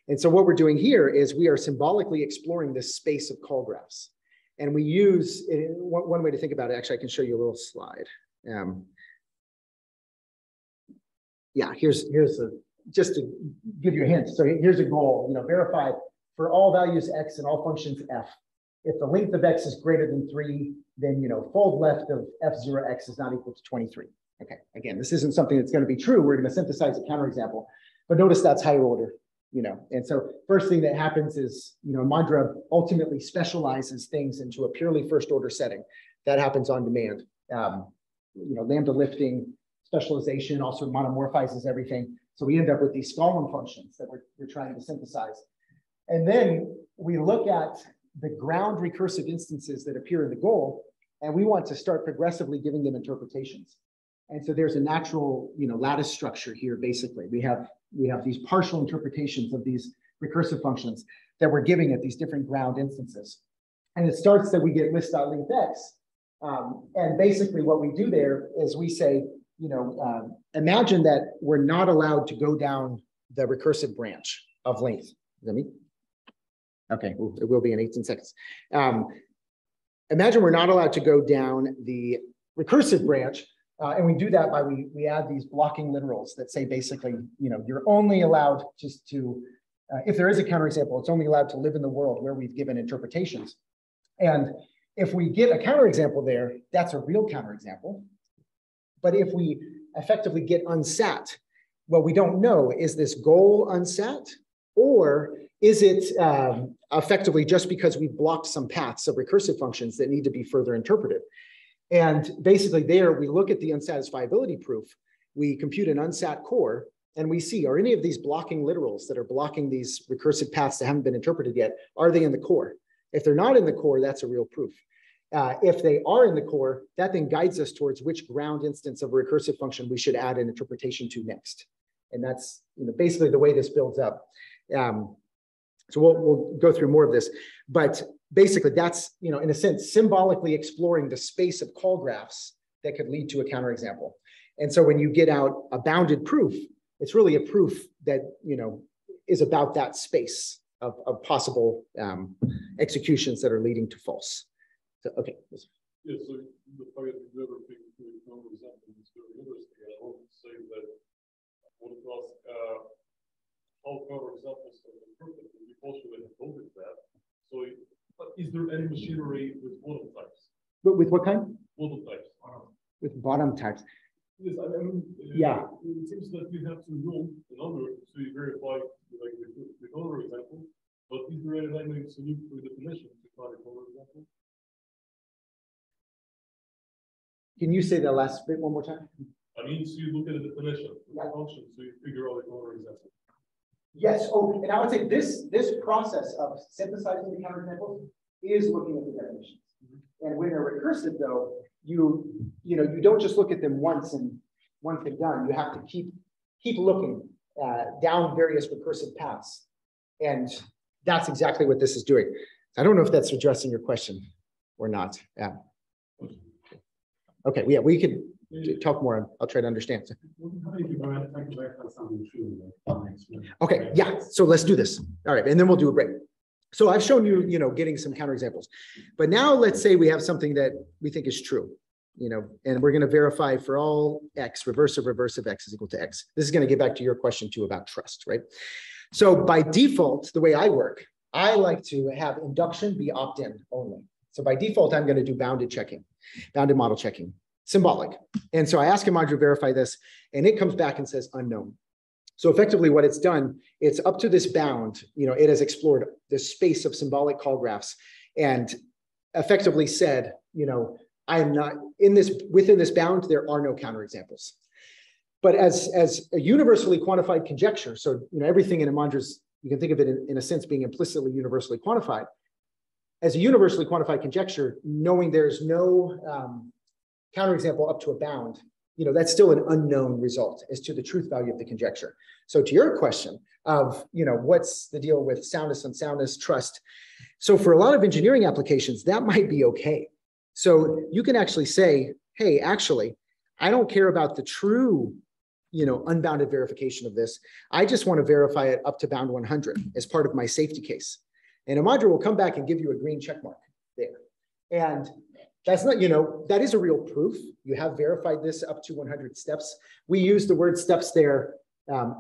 And so what we're doing here is we are symbolically exploring this space of call graphs. And we use, one way to think about it, actually, I can show you a little slide. Yeah, here's just to give you a hint. So here's a goal, verify for all values x and all functions f. If the length of x is greater than 3, then, fold left of f0x is not equal to 23. Okay, again, this isn't something that's going to be true. We're going to synthesize a counterexample, but notice that's higher order, And so first thing that happens is, Imandra ultimately specializes things into a purely first order setting. That happens on demand. Lambda lifting, specialization also monomorphizes everything. So we end up with these Stalin functions that we're trying to synthesize. And then we look at the ground recursive instances that appear in the goal, and we want to start progressively giving them interpretations. And so there's a natural, lattice structure here, basically. We have these partial interpretations of these recursive functions that we're giving at these different ground instances. And it starts that we get list.lengthx. And basically what we do there is we say, imagine that we're not allowed to go down the recursive branch of length. Is that me? Okay, it will be in 18 seconds. Imagine we're not allowed to go down the recursive branch, and we do that by we add these blocking literals that say basically, you're only allowed just to, if there is a counterexample, it's only allowed to live in the world where we've given interpretations. And if we get a counterexample there, that's a real counterexample. But if we effectively get unsat, what we don't know, is this goal unsat, or is it effectively just because we blocked some paths of recursive functions that need to be further interpreted? And basically there, we look at the unsatisfiability proof, we compute an unsat core, and we see, are any of these blocking literals that are blocking these recursive paths that haven't been interpreted yet, are they in the core? If they're not in the core, that's a real proof. If they are in the core, that then guides us towards which ground instance of a recursive function we should add an interpretation to next. And that's basically the way this builds up. So we'll go through more of this, but basically that's, in a sense, symbolically exploring the space of call graphs that could lead to a counterexample. And so when you get out a bounded proof, it's really a proof that, is about that space of possible executions that are leading to false. So, okay. Yeah, so the fact that the other thing to the counterexample is very interesting. I want to say that I want to ask how counterexamples are interpreted. We also have noted that. So, is there any machinery with bottom types? With what kind? Bottom types. With bottom types. Yes, I mean, yeah. It seems that we have to know in order to verify like the counterexample. But is there any dynamic solution for definition to find a counterexample? Can you say the last bit one more time? I mean, so you look at the definition of the function, so you figure out the counterexample. Yes. Oh, and I would say this process of synthesizing the counterexamples is looking at the definitions. And when they're recursive, though, you don't just look at them once and once they're done. You have to keep looking down various recursive paths, and that's exactly what this is doing. I don't know if that's addressing your question or not. Yeah. Okay. Yeah, we could talk more. I'll try to understand. Okay. Yeah. So let's do this. All right, and then we'll do a break. So I've shown you, getting some counterexamples, but now let's say we have something that we think is true. and we're going to verify for all X, reverse of X is equal to X. This is going to get back to your question too about trust, right? So by default, the way I work, I like to have induction be opt-in only. So by default, I'm going to do bounded model checking, symbolic. And so I ask Imandra to verify this, and it comes back and says unknown. So effectively what it's done, it's up to this bound, it has explored this space of symbolic call graphs and effectively said, I am not within this bound, there are no counterexamples. But as a universally quantified conjecture, so everything in Imandra's, you can think of it in a sense being implicitly universally quantified. As a universally quantified conjecture, knowing there's no counterexample up to a bound, that's still an unknown result as to the truth value of the conjecture. So to your question of, what's the deal with soundness, unsoundness, trust? So for a lot of engineering applications, that might be okay. So you can actually say, hey, actually, I don't care about the true, unbounded verification of this. I just want to verify it up to bound 100 as part of my safety case. And Imandra will come back and give you a green check mark there. And that's not, that is a real proof. You have verified this up to 100 steps. We use the word steps there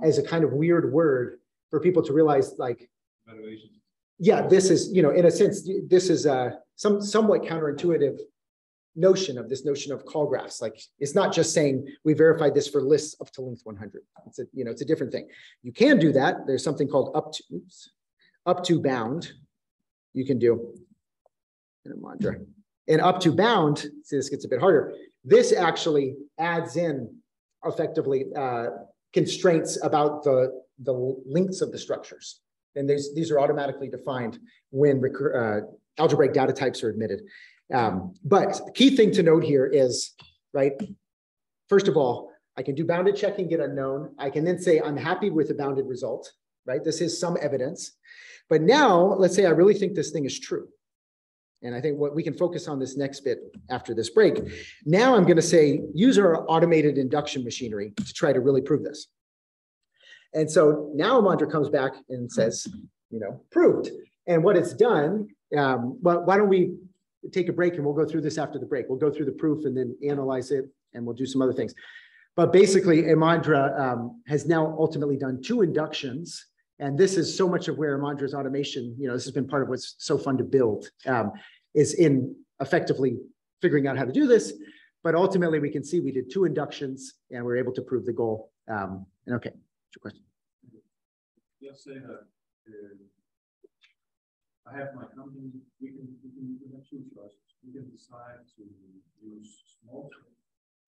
as a kind of weird word for people to realize, like, Evaluation. Yeah, this is, in a sense, this is some somewhat counterintuitive notion of call graphs. Like, it's not just saying we verified this for lists up to length 100. It's a, it's a different thing. You can do that. There's something called up to bound. You can do in Imandra. And up to bound, see, this gets a bit harder. This actually adds in effectively constraints about the lengths of the structures. And these are automatically defined when algebraic data types are admitted. But the key thing to note here is, right, first of all, I can do bounded checking, get unknown. I can then say I'm happy with a bounded result, right? This is some evidence. But now, let's say I really think this thing is true. And I think what we can focus on this next bit after this break. Now I'm going to say, use our automated induction machinery to try to really prove this. And so now Imandra comes back and says, proved. And what it's done, well, why don't we take a break and we'll go through this after the break. We'll go through the proof and then analyze it, and we'll do some other things. But basically, Imandra has now ultimately done 2 inductions. And this is so much of where Imandra's automation, this has been part of what's so fun to build, is in effectively figuring out how to do this. But ultimately, we can see we did 2 inductions and we're able to prove the goal. And okay, what's your question? Let's say that I have my company. We have 2 choices. We can decide to use small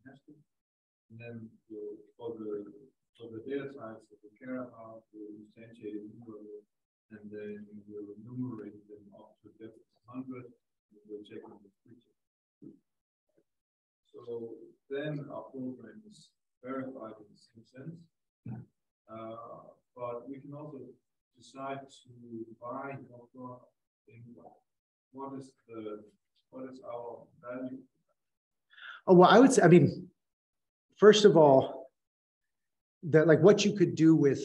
nesting, and then for the data types that we care about, we'll instantiate a numerator, and then we'll enumerate them up to depth 100, and we'll check on the feature. So then our program is verified in the same sense. But we can also decide to buy your product. What is our value? Oh, well, I would say, first of all, like what you could do with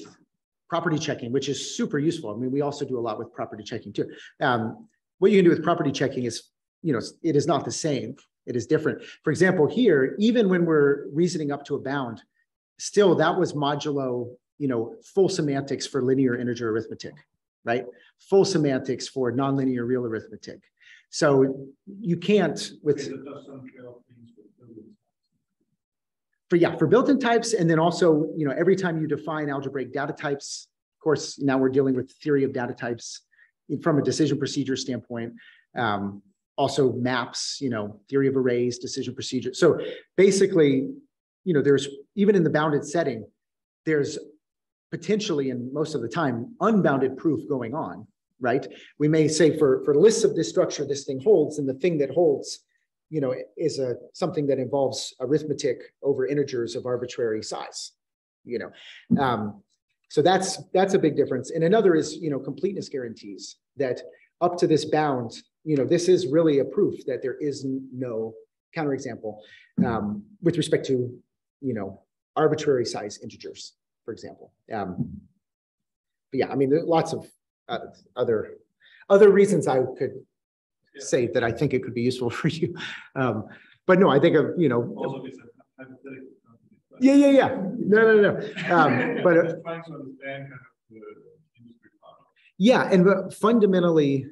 property checking, which is super useful. We also do a lot with property checking too. What you can do with property checking is, it is not the same. It is different. For example, here, even when we're reasoning up to a bound, still that was modulo, full semantics for linear integer arithmetic, right? Full semantics for nonlinear real arithmetic. So you can't with for built-in types, and then also, every time you define algebraic data types, of course, now we're dealing with theory of data types from a decision procedure standpoint. Also maps, theory of arrays, decision procedure. So basically, there's, even in the bounded setting, there's potentially, and most of the time, unbounded proof going on, right? We may say for lists of this structure, this thing holds, and the thing that holds, is something that involves arithmetic over integers of arbitrary size, So that's a big difference. And another is, completeness guarantees that up to this bound, this is really a proof that there is no counterexample with respect to, arbitrary size integers, for example. But yeah, there are lots of other reasons I could say that I think it could be useful for you. But no, I think of, you know, Also, it's a hypothetical company. yeah. No. But Just trying to understand kind of the industry part. yeah, and fundamentally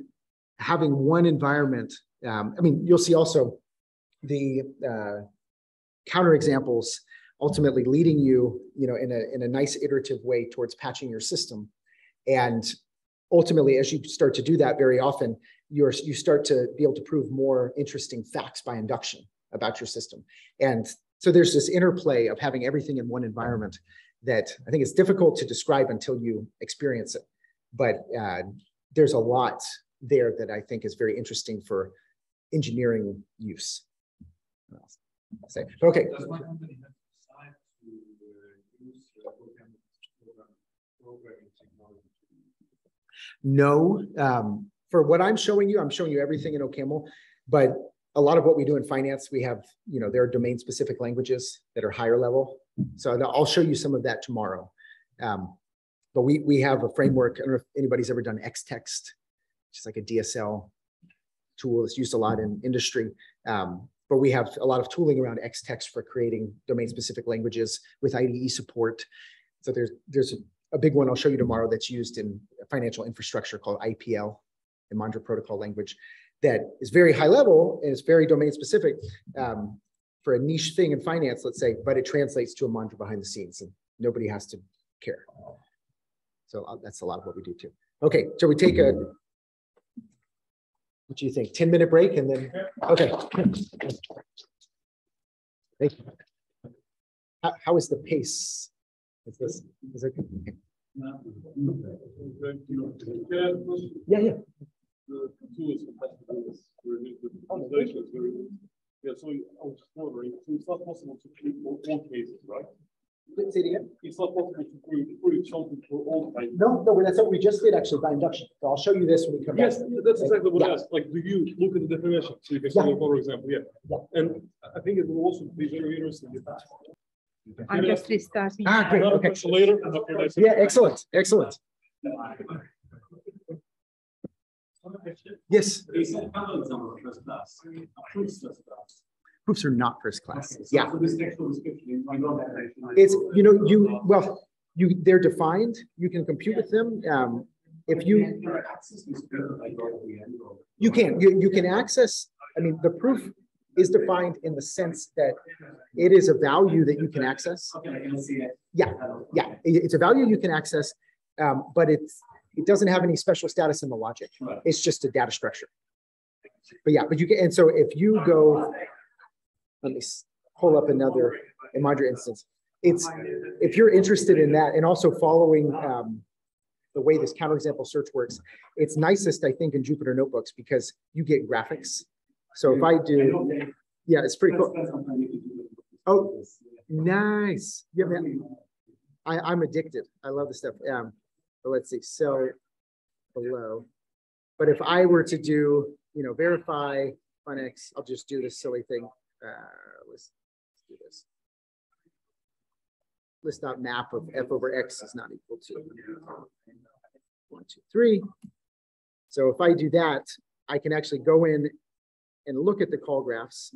having one environment. I mean, you'll see also the counterexamples ultimately leading you, you know, in a nice iterative way towards patching your system. And ultimately, as you start to do that, very often you start to be able to prove more interesting facts by induction about your system. And so there's this interplay of having everything in one environment that I think is difficult to describe until you experience it. But there's a lot there that I think is very interesting for engineering use. Okay. Does my company have to decide to use programming technology? No, for what I'm showing you everything in OCaml, but a lot of what we do in finance, we have, you know, there are domain specific languages that are higher level. So I'll show you some of that tomorrow. But we have a framework. I don't know if anybody's ever done Xtext, which is like a DSL tool that's used a lot in industry. But we have a lot of tooling around Xtext for creating domain specific languages with IDE support. So there's a big one I'll show you tomorrow that's used in financial infrastructure called IPL, Imandra protocol language, that is very high level and it's very domain specific for a niche thing in finance, let's say, but it translates to Imandra behind the scenes and nobody has to care. So that's a lot of what we do too. Okay, so we take a, what do you think, 10-minute break and then, okay. Thank you. How is the pace? Is it okay? Yeah. The tools yeah, so I was just wondering, so it's not possible to prove for all cases, right? Say it again. It's not possible to prove something for all cases. No, that's what we just did actually by induction. So I'll show you this when we come back. Yes, that's exactly what I asked. Like, do you look at the definition? So you can see, for example, and I think it will also be very interesting. I'm just restarting. Great. Okay. Later. Yeah, excellent. Yes. Proofs are not first class. Yeah. It's, you know, they're defined. You can compute with them. If you can access, I mean, the proof is defined in the sense that it is a value that you can access. Yeah, it's a value you can access, but it doesn't have any special status in the logic. It's just a data structure. But you can, and so if you go, let me pull up another Imandra instance. It's, if you're interested in that and also following the way this counterexample search works, it's nicest, I think, in Jupyter Notebooks because you get graphics. So if I do, yeah, it's pretty cool. Oh, nice. Yeah, man. I'm addicted. I love this stuff. But let's see. So below. But if I were to do, you know, verify Funx, I'll just do this silly thing. Let's do this. List out map of f over x is not equal to 1, 2, 3. So if I do that, I can actually go in and look at the call graphs,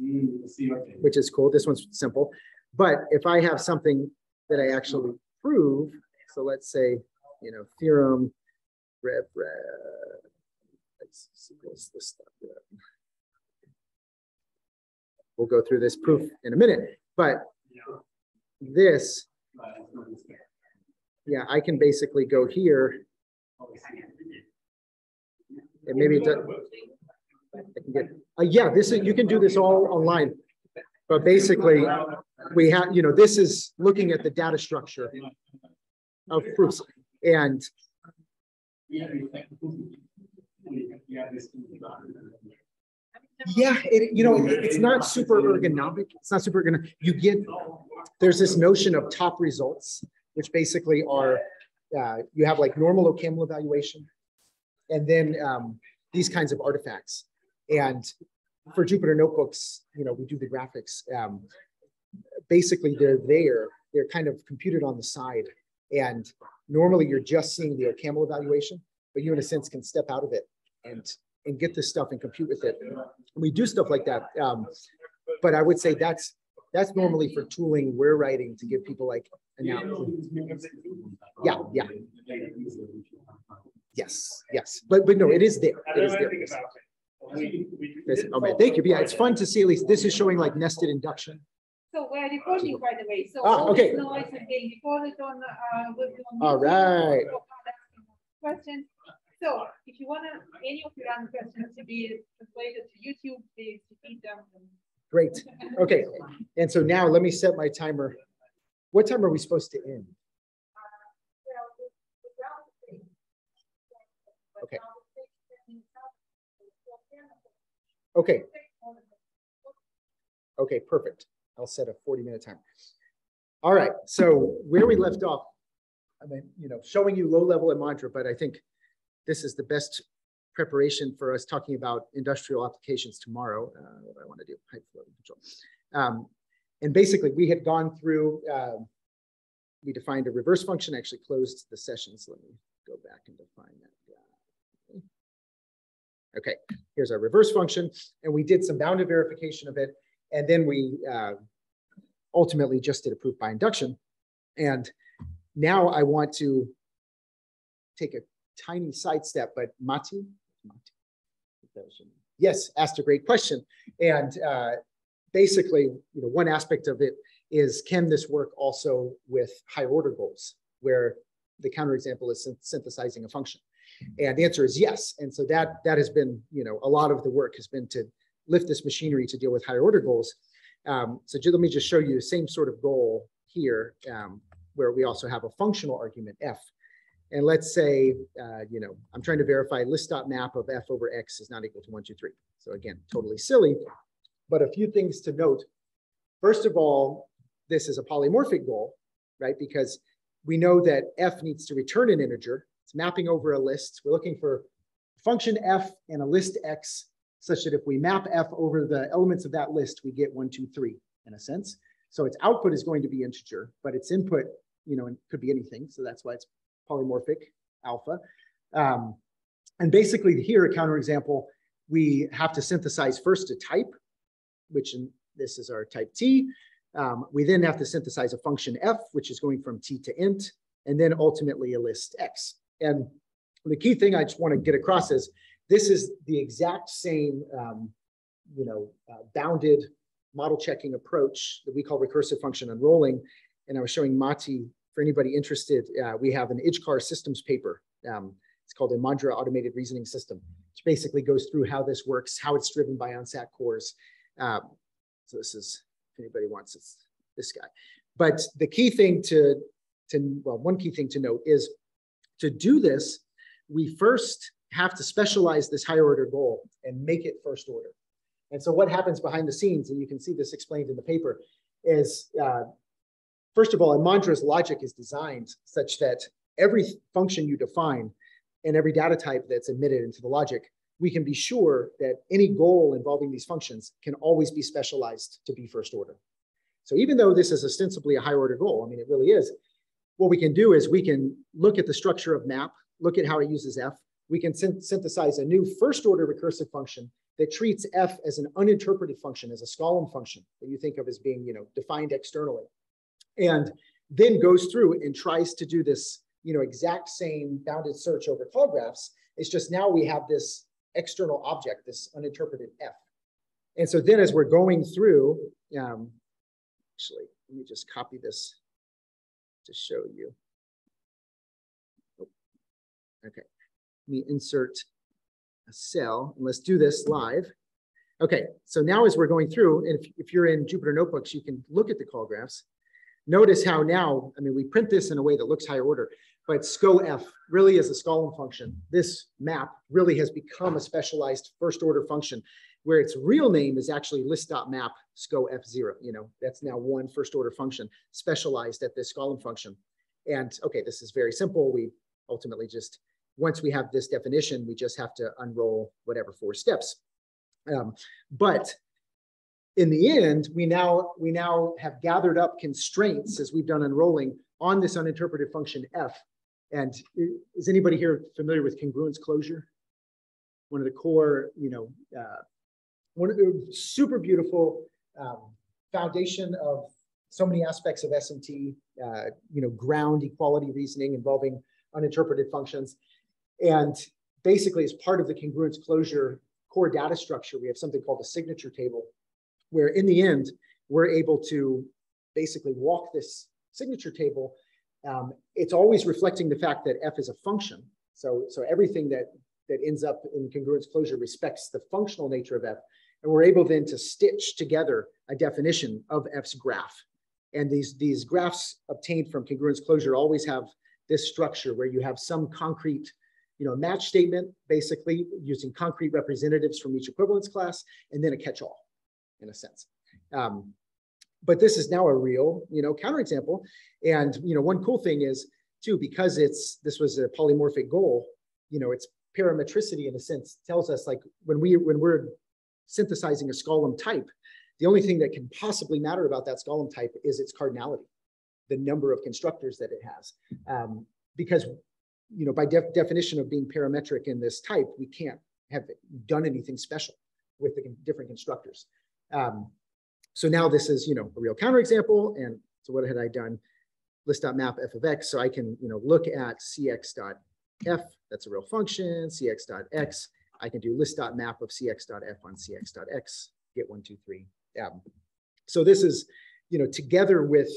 which is cool. This one's simple. But if I have something that I actually prove, so let's say, you know, theorem, let's see what's this stuff. We'll go through this proof in a minute, but this, yeah, I can basically go here and maybe it does, I can get, yeah, this is, you can do this all online, but basically we have, you know, this is looking at the data structure of proofs and yeah, you know, it's not super ergonomic. It's not super ergonomic. You get, there's this notion of top results, which basically are, you have like normal OCaml evaluation, and then these kinds of artifacts. And for Jupyter Notebooks, you know, we do the graphics. Basically, they're kind of computed on the side. And normally you're just seeing the OCaml evaluation, but you in a sense can step out of it and get this stuff and compute with it. And we do stuff like that. but I would say that's normally for tooling we're writing to give people like analysis. Yeah, yeah. Yes, yes, but no, it is there. It is there. Oh man, thank you. Yeah, it's fun to see. At least this is showing like nested induction. So we're recording, by the way. So okay. This noise is being recorded on. All right. Questions. So if you want any of your questions to be translated to YouTube, please repeat them. Great. Okay. And so now let me set my timer. What time are we supposed to end? Okay. Okay. Okay, perfect. I'll set a 40-minute timer. All right. So where we left off, I mean, showing you low-level Imandra, but I think this is the best preparation for us talking about industrial applications tomorrow. What do I want to do? Height floating control. And basically, we had gone through, we defined a reverse function, actually closed the session. So let me go back and define that. Okay, here's our reverse function. And we did some bounded verification of it. And then we ultimately just did a proof by induction. And now I want to take a tiny sidestep, but Mati, yes, asked a great question. And basically, one aspect of it is, can this work also with higher order goals, where the counterexample is synthesizing a function? And the answer is yes. And so that has been, a lot of the work has been to lift this machinery to deal with higher order goals. So let me just show you the same sort of goal here, where we also have a functional argument f. And let's say, I'm trying to verify list.map of f over x is not equal to 1, 2, 3. So again, totally silly, but a few things to note. First of all, this is a polymorphic goal, right? Because we know that f needs to return an integer. It's mapping over a list. We're looking for function f and a list x, such that if we map f over the elements of that list, we get 1, 2, 3 in a sense. So its output is going to be integer, but its input, it could be anything. So that's why it's polymorphic alpha. And basically here, a counterexample, we have to synthesize first a type, which this is our type t. We then have to synthesize a function f, which is going from t to int, and then ultimately a list x. And the key thing I just want to get across is this is the exact same, bounded model checking approach that we call recursive function unrolling. And I was showing Mati, for anybody interested, we have an IJCAR systems paper. It's called Imandra Automated Reasoning System, which basically goes through how this works, how it's driven by ONSAT cores. So this is, if anybody wants, it's this guy. But the key thing one key thing to note is, to do this, we first have to specialize this higher order goal and make it first order. And so what happens behind the scenes, and you can see this explained in the paper, is first of all, Imandra's logic is designed such that every function you define and every data type that's admitted into the logic, we can be sure that any goal involving these functions can always be specialized to be first order. So even though this is ostensibly a higher order goal, I mean, it really is, what we can do is we can look at the structure of map, look at how it uses f. We can synthesize a new first order recursive function that treats f as an uninterpreted function, as a Skolem function that you think of as being, defined externally. And then goes through and tries to do this, exact same bounded search over call graphs. It's just now we have this external object, this uninterpreted f. And so then as we're going through, actually, let me just copy this to show you. Oh, okay, let me insert a cell, and let's do this live. Okay, so now as we're going through, and if you're in Jupyter Notebooks, you can look at the call graphs. Notice how now, I mean, we print this in a way that looks higher order, but SCOF really is a Skolem function. This map really has become a specialized first order function where its real name is actually list.map SCOF0. That's now one first order function specialized at this Skolem function. And okay, this is very simple. We ultimately just, once we have this definition, we just have to unroll whatever 4 steps. But in the end, we now have gathered up constraints as we've done unrolling on this uninterpreted function f. And is anybody here familiar with congruence closure? One of the core, one of the super beautiful foundation of so many aspects of SMT, ground equality reasoning involving uninterpreted functions. And basically, as part of the congruence closure core data structure, we have something called a signature table, where in the end, we're able to basically walk this signature table. It's always reflecting the fact that F is a function. So everything that ends up in congruence closure respects the functional nature of F. And we're able then to stitch together a definition of F's graph. And these graphs obtained from congruence closure always have this structure where you have some concrete match statement, basically using concrete representatives from each equivalence class, and then a catch-all, in a sense. But this is now a real, counterexample. And one cool thing is too, because this was a polymorphic goal, its parametricity in a sense tells us, like, when we're synthesizing a Skolem type, the only thing that can possibly matter about that Skolem type is its cardinality, the number of constructors that it has, because by definition of being parametric in this type, we can't have done anything special with the different constructors. So now this is, a real counterexample. And so what had I done? List.map f of x. So I can, look at cx.f, that's a real function, cx.x. I can do list.map of cx.f on cx.x, get 1, 2, 3. So this is, together with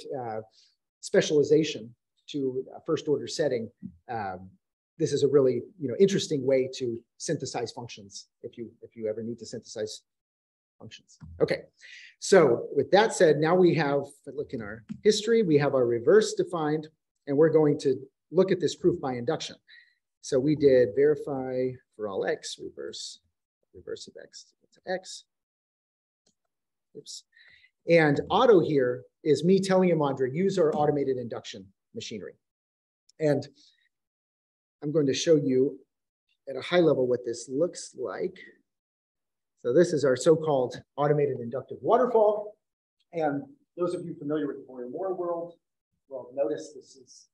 specialization to a first order setting, this is a really, interesting way to synthesize functions if you ever need to synthesize functions. Okay, so with that said, now we have, look in our history, we have our reverse defined, and we're going to look at this proof by induction. So we did verify for all x, reverse of x to x. Oops. And auto here is me telling Imandra, use our automated induction machinery. And I'm going to show you at a high level what this looks like. So this is our so-called automated inductive waterfall. And those of you familiar with the Boyer-Moore world will notice this is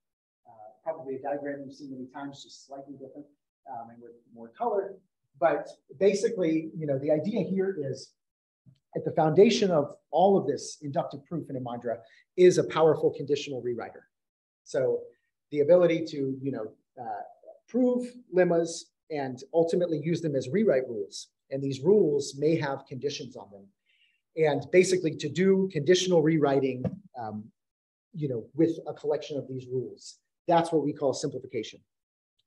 probably a diagram you've seen many times, just slightly different and with more color. But basically, the idea here is at the foundation of all of this inductive proof in Imandra is a powerful conditional rewriter. So the ability to, prove lemmas and ultimately use them as rewrite rules. And these rules may have conditions on them. And basically to do conditional rewriting, with a collection of these rules, that's what we call simplification.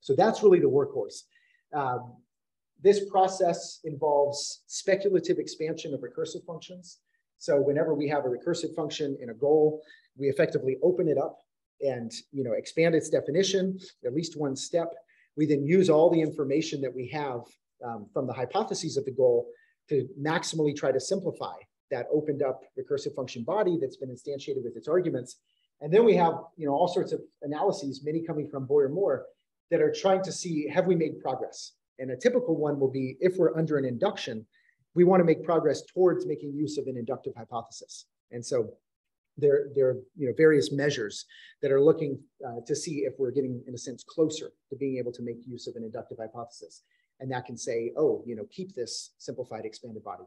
So that's really the workhorse. This process involves speculative expansion of recursive functions. So whenever we have a recursive function in a goal, we effectively open it up and expand its definition, at least one step. We then use all the information that we have from the hypotheses of the goal to maximally try to simplify that opened up recursive function body that's been instantiated with its arguments. And then we have all sorts of analyses, many coming from Boyer-Moore, that are trying to see, have we made progress? And a typical one will be, if we're under an induction, we want to make progress towards making use of an inductive hypothesis. And so there are various measures that are looking to see if we're getting, in a sense, closer to being able to make use of an inductive hypothesis. And that can say, oh, keep this simplified expanded body.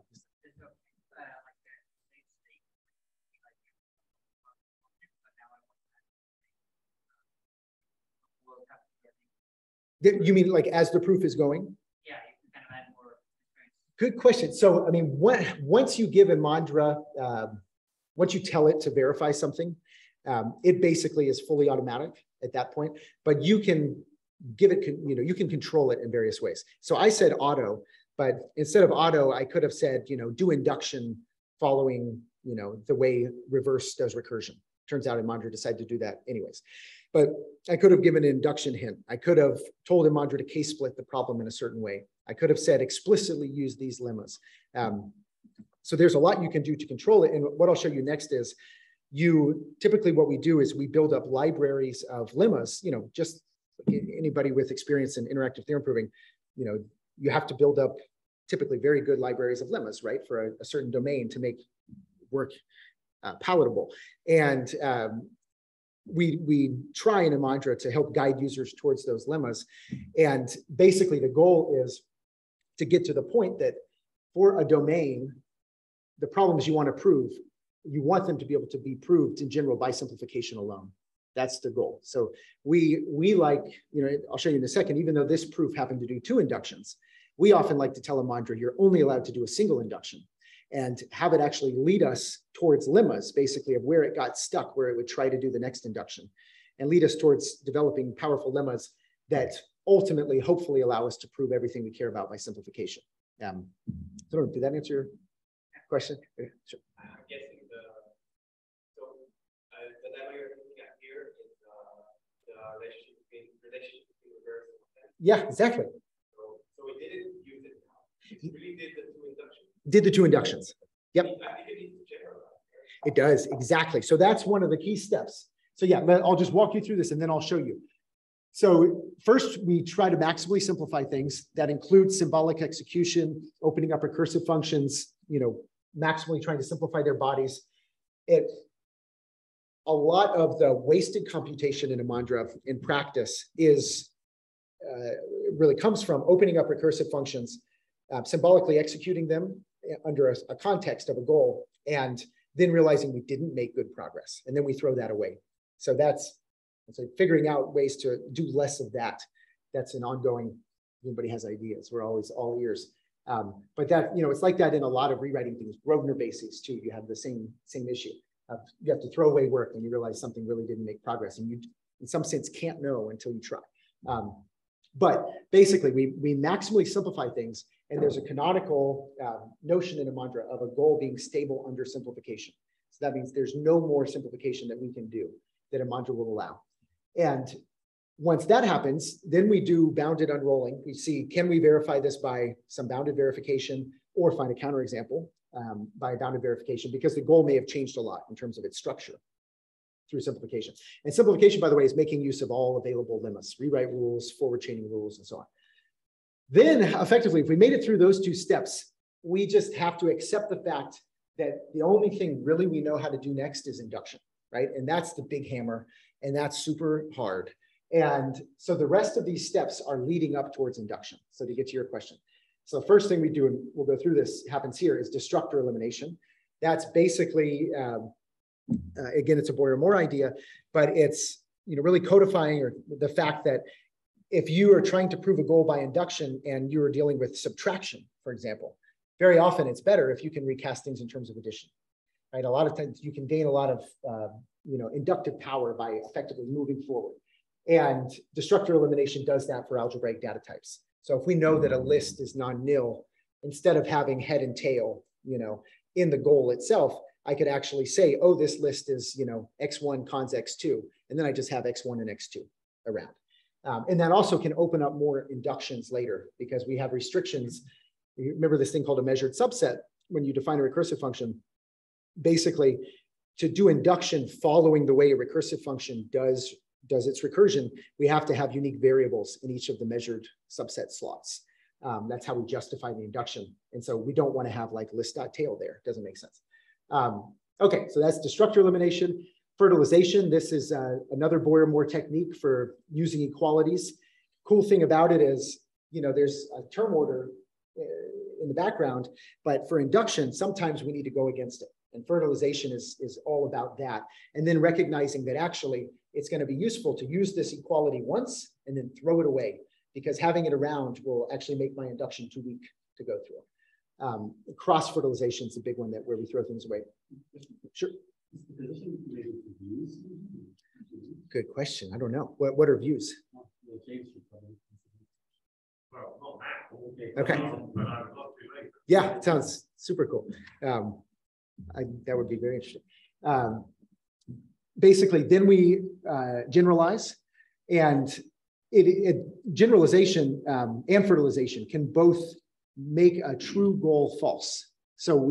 You mean like as the proof is going? Yeah, you can kind of add more experience. Good question. So, I mean, once you give Imandra, once you tell it to verify something, it basically is fully automatic at that point, but you can give it, you can control it in various ways. So I said auto, but instead of auto, I could have said, do induction following, the way reverse does recursion. Turns out Imandra decided to do that anyways. But I could have given an induction hint. I could have told Imandra to case split the problem in a certain way. I could have said explicitly use these lemmas. So there's a lot you can do to control it. And what I'll show you next is typically what we do is we build up libraries of lemmas, just anybody with experience in interactive theorem proving, you have to build up typically very good libraries of lemmas, right? For a certain domain to make work palatable. And we try in Imandra to help guide users towards those lemmas. And basically the goal is to get to the point that for a domain, the problems you want to prove, you want them to be able to be proved in general by simplification alone. That's the goal. So we like, I'll show you in a second, even though this proof happened to do 2 inductions, we often like to tell Imandra, you're only allowed to do a single induction and have it actually lead us towards lemmas, basically of where it got stuck, where it would try to do the next induction, and lead us towards developing powerful lemmas that ultimately, hopefully allow us to prove everything we care about by simplification. So did that answer your question? Yeah, sure. I'm guessing the lemma you're looking at here is the relationship between reverse and Yeah, exactly. So we didn't use it now. It really did the 2 inductions. Did the 2 inductions. Yep. I think it needs to generalize. It does, exactly. So that's one of the key steps. So yeah, I'll just walk you through this and then I'll show you. So first, we try to maximally simplify things. That includes symbolic execution, opening up recursive functions, maximally trying to simplify their bodies. A lot of the wasted computation in Imandra in practice is really comes from opening up recursive functions, symbolically executing them under a context of a goal, and then realizing we didn't make good progress, and then we throw that away. So that's like figuring out ways to do less of that. That's an ongoing, everybody has ideas. We're always all ears. But that, it's like that in a lot of rewriting things. Grosvenor bases too, you have the same issue. You have to throw away work and you realize something really didn't make progress, and you, in some sense, can't know until you try. But basically, we maximally simplify things, and there's a canonical notion in Imandra of a goal being stable under simplification. So that means there's no more simplification that we can do that Imandra will allow. And once that happens, then we do bounded unrolling. We see, can we verify this by some bounded verification, or find a counterexample by a bounded verification, because the goal may have changed a lot in terms of its structure through simplification. And simplification, by the way, is making use of all available lemmas, rewrite rules, forward chaining rules, and so on. Then effectively, if we made it through those 2 steps, we just have to accept the fact that the only thing really we know how to do next is induction, right? And that's the big hammer, and that's super hard. And so the rest of these steps are leading up towards induction. So to get to your question. So the first thing we do, and we'll go through this, happens here, is destructor elimination. That's basically, again, it's a Boyer-Moore idea, but it's really codifying the fact that if you are trying to prove a goal by induction and you are dealing with subtraction, for example, very often it's better if you can recast things in terms of addition, right? A lot of times you can gain a lot of inductive power by effectively moving forward. And destructor elimination does that for algebraic data types. So if we know that a list is non-nil, instead of having head and tail, in the goal itself, I could actually say, oh, this list is, x1 cons x2, and then I just have x1 and x2 around. And that also can open up more inductions later, because we have restrictions. You remember this thing called a measured subset when you define a recursive function. Basically, to do induction following the way a recursive function does its recursion, we have to have unique variables in each of the measured subset slots. That's how we justify the induction. And so we don't want to have like list.tail there. It doesn't make sense. Okay, so that's destructor elimination. Fertilization, this is another Boyer-Moore technique for using equalities. Cool thing about it is, there's a term order in the background, but for induction, sometimes we need to go against it. And fertilization is all about that. And then recognizing that actually it's going to be useful to use this equality once and then throw it away, because having it around will actually make my induction too weak to go through. Cross fertilization is a big one where we throw things away. Sure. Good question. I don't know. What are views? Okay. Yeah, it sounds super cool. That would be very interesting. Basically, then we generalize, and generalization and fertilization can both make a true goal false. So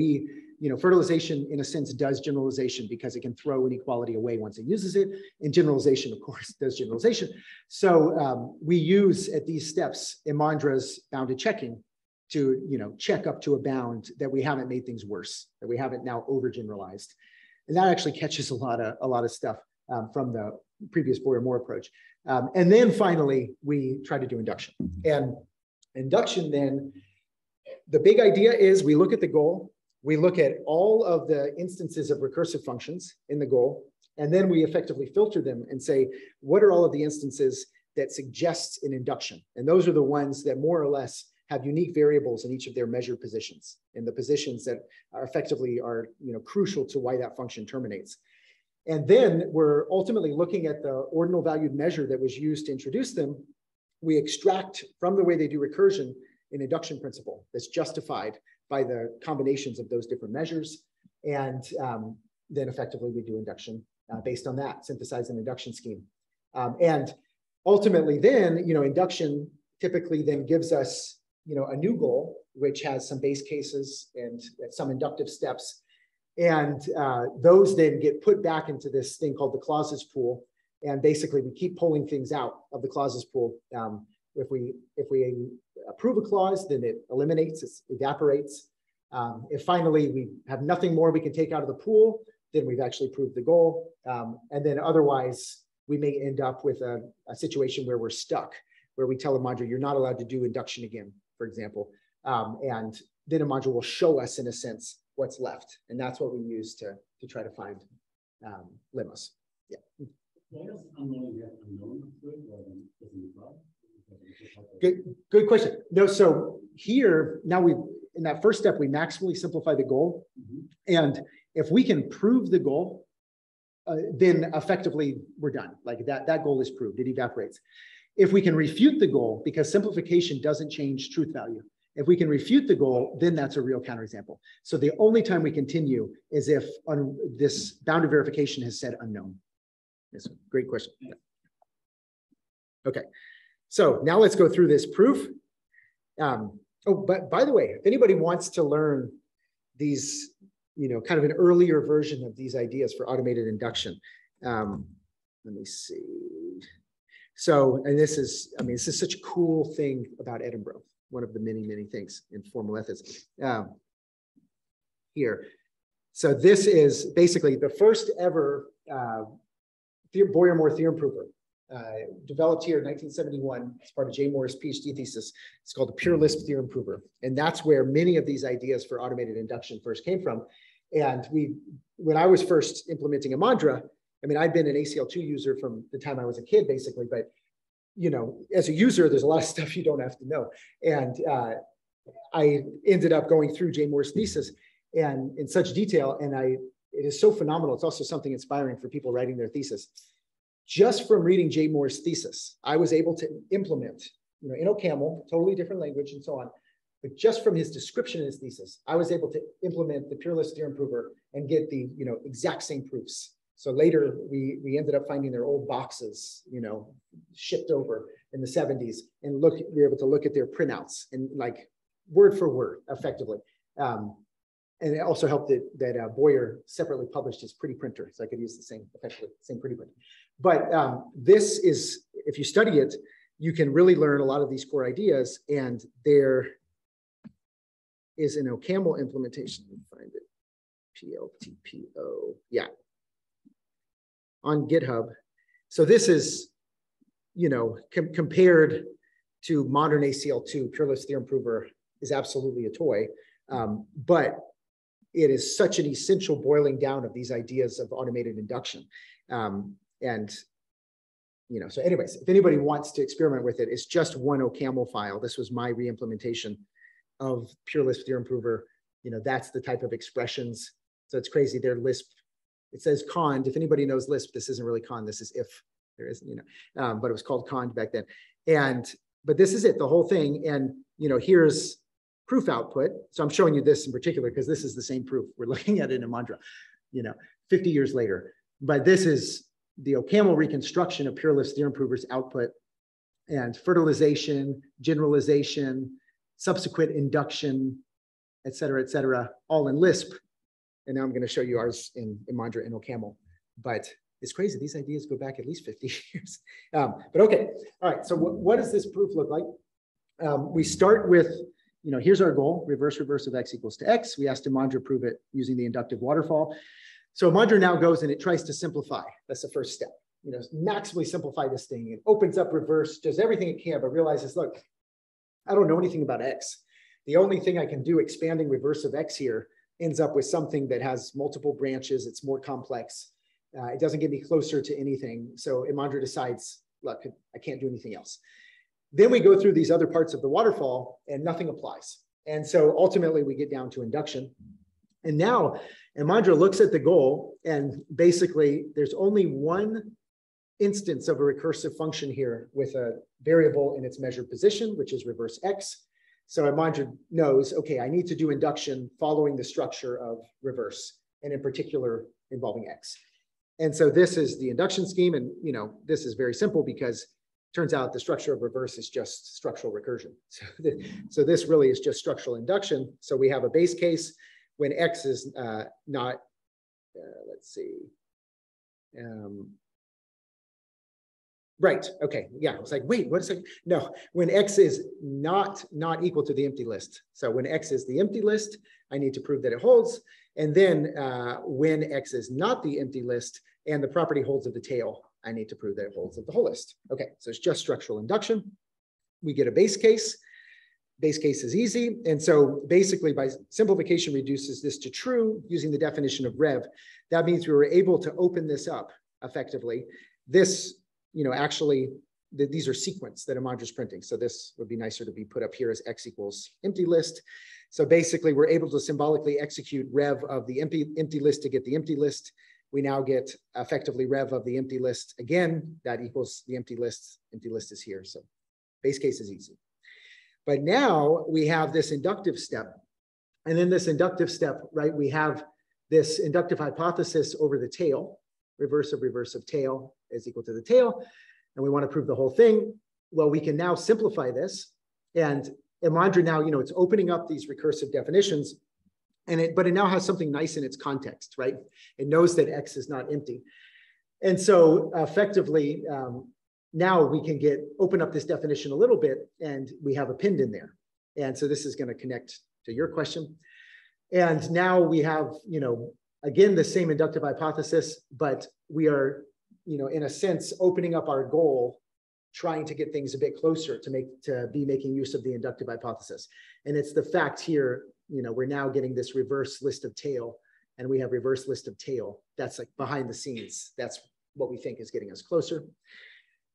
fertilization in a sense does generalization because it can throw inequality away once it uses it, and generalization, of course, does generalization. So we use at these steps Imandra's bounded checking to check up to a bound that we haven't made things worse, that we haven't now overgeneralized. And that actually catches a lot of stuff from the previous Boyer-Moore approach. And then finally, we try to do induction. And induction then, the big idea is we look at the goal, we look at all of the instances of recursive functions in the goal, and then we effectively filter them and say, what are all of the instances that suggest an induction? And those are the ones that more or less have unique variables in each of their measured positions, and the positions that are effectively are crucial to why that function terminates. And then we're ultimately looking at the ordinal valued measure that was used to introduce them. We extract from the way they do recursion an induction principle that's justified by the combinations of those different measures. And then effectively we do induction based on that, synthesize an induction scheme. And ultimately then, induction typically then gives us, a new goal, which has some base cases and some inductive steps. And those then get put back into this thing called the clauses pool. And basically we keep pulling things out of the clauses pool. If we approve a clause, then it eliminates, it evaporates. If finally we have nothing more we can take out of the pool, then we've actually proved the goal. And then otherwise, we may end up with a situation where we're stuck, where we tell Imandra, you're not allowed to do induction again, for example. And then Imandra will show us, in a sense, what's left. And that's what we use to try to find lemmas. Yeah. Good question. No, so here, now in that first step, we maximally simplify the goal. And if we can prove the goal, then effectively we're done. Like that goal is proved, it evaporates. If we can refute the goal, because simplification doesn't change truth value, if we can refute the goal, then that's a real counterexample. So the only time we continue is if this boundary verification has said unknown. Yes, great question. Okay, so now let's go through this proof. But by the way, if anybody wants to learn these, kind of an earlier version of these ideas for automated induction, let me see. So, and this is such a cool thing about Edinburgh, one of the many, many things in formal ethics. Here. So this is basically the first ever Boyer-Moore theorem prover, developed here in 1971 as part of Jay Moore's PhD thesis. It's called the pure Lisp theorem prover. And that's where many of these ideas for automated induction first came from. And when I was first implementing Imandra, I'd been an ACL2 user from the time I was a kid, basically, but as a user, there's a lot of stuff you don't have to know. And I ended up going through Jay Moore's thesis and in such detail, and it is so phenomenal. It's also something inspiring for people writing their thesis. Just from reading Jay Moore's thesis, I was able to implement, in OCaml, totally different language and so on. But just from his description in his thesis, I was able to implement the pure Lisp theorem prover and get the exact same proofs. So later we ended up finding their old boxes, shipped over in the 70s, and we were able to look at their printouts and like word for word, effectively. And it also helped that Boyer separately published his pretty printer, so I could use the same pretty printer. But this is, if you study it, you can really learn a lot of these core ideas. And there is an OCaml implementation. Let me find it. PLTPO. Yeah. On GitHub. So this is, compared to modern ACL2, pure Lisp theorem prover is absolutely a toy. But it is such an essential boiling down of these ideas of automated induction. So anyways, if anybody wants to experiment with it, it's just one OCaml file. This was my re-implementation of pure Lisp theorem prover. That's the type of expressions. So it's crazy. They're Lisp. It says cond. If anybody knows Lisp, this isn't really cond. This is if. There isn't, but it was called cond back then. But this is it, the whole thing. And here's proof output. So I'm showing you this in particular because this is the same proof. We're looking at it in Imandra, 50 years later. But this is the OCaml reconstruction of pure Lisp theorem prover's output, and fertilization, generalization, subsequent induction, et cetera, all in Lisp. And now I'm going to show you ours in Imandra and OCaml. But it's crazy. These ideas go back at least 50 years. But okay. All right. So what does this proof look like? We start with, here's our goal, reverse of x equals to x. We asked Imandra to prove it using the inductive waterfall. So Imandra now goes and it tries to simplify. That's the first step. Maximally simplify this thing. It opens up reverse, does everything it can, but realizes, look, I don't know anything about x. The only thing I can do expanding reverse of x here ends up with something that has multiple branches. It's more complex. It doesn't get me closer to anything. So Imandra decides, look, I can't do anything else. Then we go through these other parts of the waterfall and nothing applies. And so ultimately we get down to induction. And now Imandra looks at the goal, and basically there's only one instance of a recursive function here with a variable in its measured position, which is reverse x. So Imandra knows, okay, I need to do induction following the structure of reverse, and in particular involving x. And so this is the induction scheme. And this is very simple because it turns out the structure of reverse is just structural recursion. So this really is just structural induction. So we have a base case when x is not, let's see. Right, okay, yeah, it's like, wait, what is it? No, when x is not equal to the empty list. So when x is the empty list, I need to prove that it holds. And then when x is not the empty list and the property holds of the tail, I need to prove that it holds of the whole list. Okay, so it's just structural induction. We get a base case. Base case is easy. And so basically by simplification reduces this to true using the definition of rev. That means we were able to open this up effectively. This, actually, these are sequence that Imandra's printing. So this would be nicer to be put up here as x equals empty list. So basically we're able to symbolically execute rev of the empty list to get the empty list. We now get effectively rev of the empty list. Again, that equals the empty list. Empty list is here. So base case is easy. But now we have this inductive step. And in this inductive step, right, we have this inductive hypothesis over the tail. Reverse of tail is equal to the tail. And we want to prove the whole thing. Well, we can now simplify this. And Imandra now, it's opening up these recursive definitions. But it now has something nice in its context, right? It knows that x is not empty. And so effectively, now we can open up this definition a little bit, and we have a pinned in there. And so this is going to connect to your question. And now we have, again, the same inductive hypothesis, but we are, in a sense, opening up our goal, trying to get things a bit closer to be making use of the inductive hypothesis. And it's the fact here, we're now getting this reverse list of tail, and we have reverse list of tail. That's like behind the scenes. That's what we think is getting us closer.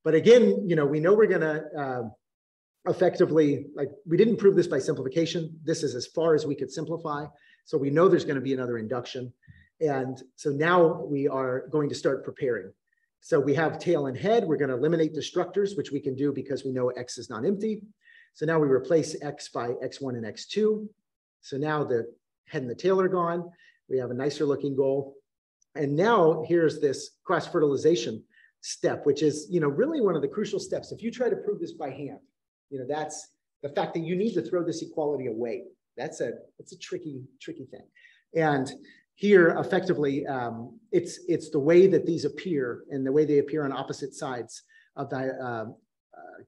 But again, we know we're going to effectively, we didn't prove this by simplification. This is as far as we could simplify. So we know there's going to be another induction. And so now we are going to start preparing. So we have tail and head. We're going to eliminate destructors, which we can do because we know x is not empty. So now we replace x by x1 and x2. So now the head and the tail are gone. We have a nicer looking goal. And now here's this cross-fertilization step, which is, really one of the crucial steps. If you try to prove this by hand, that's the fact that you need to throw this equality away. It's a tricky thing. And here, effectively, it's the way that these appear and the way they appear on opposite sides of the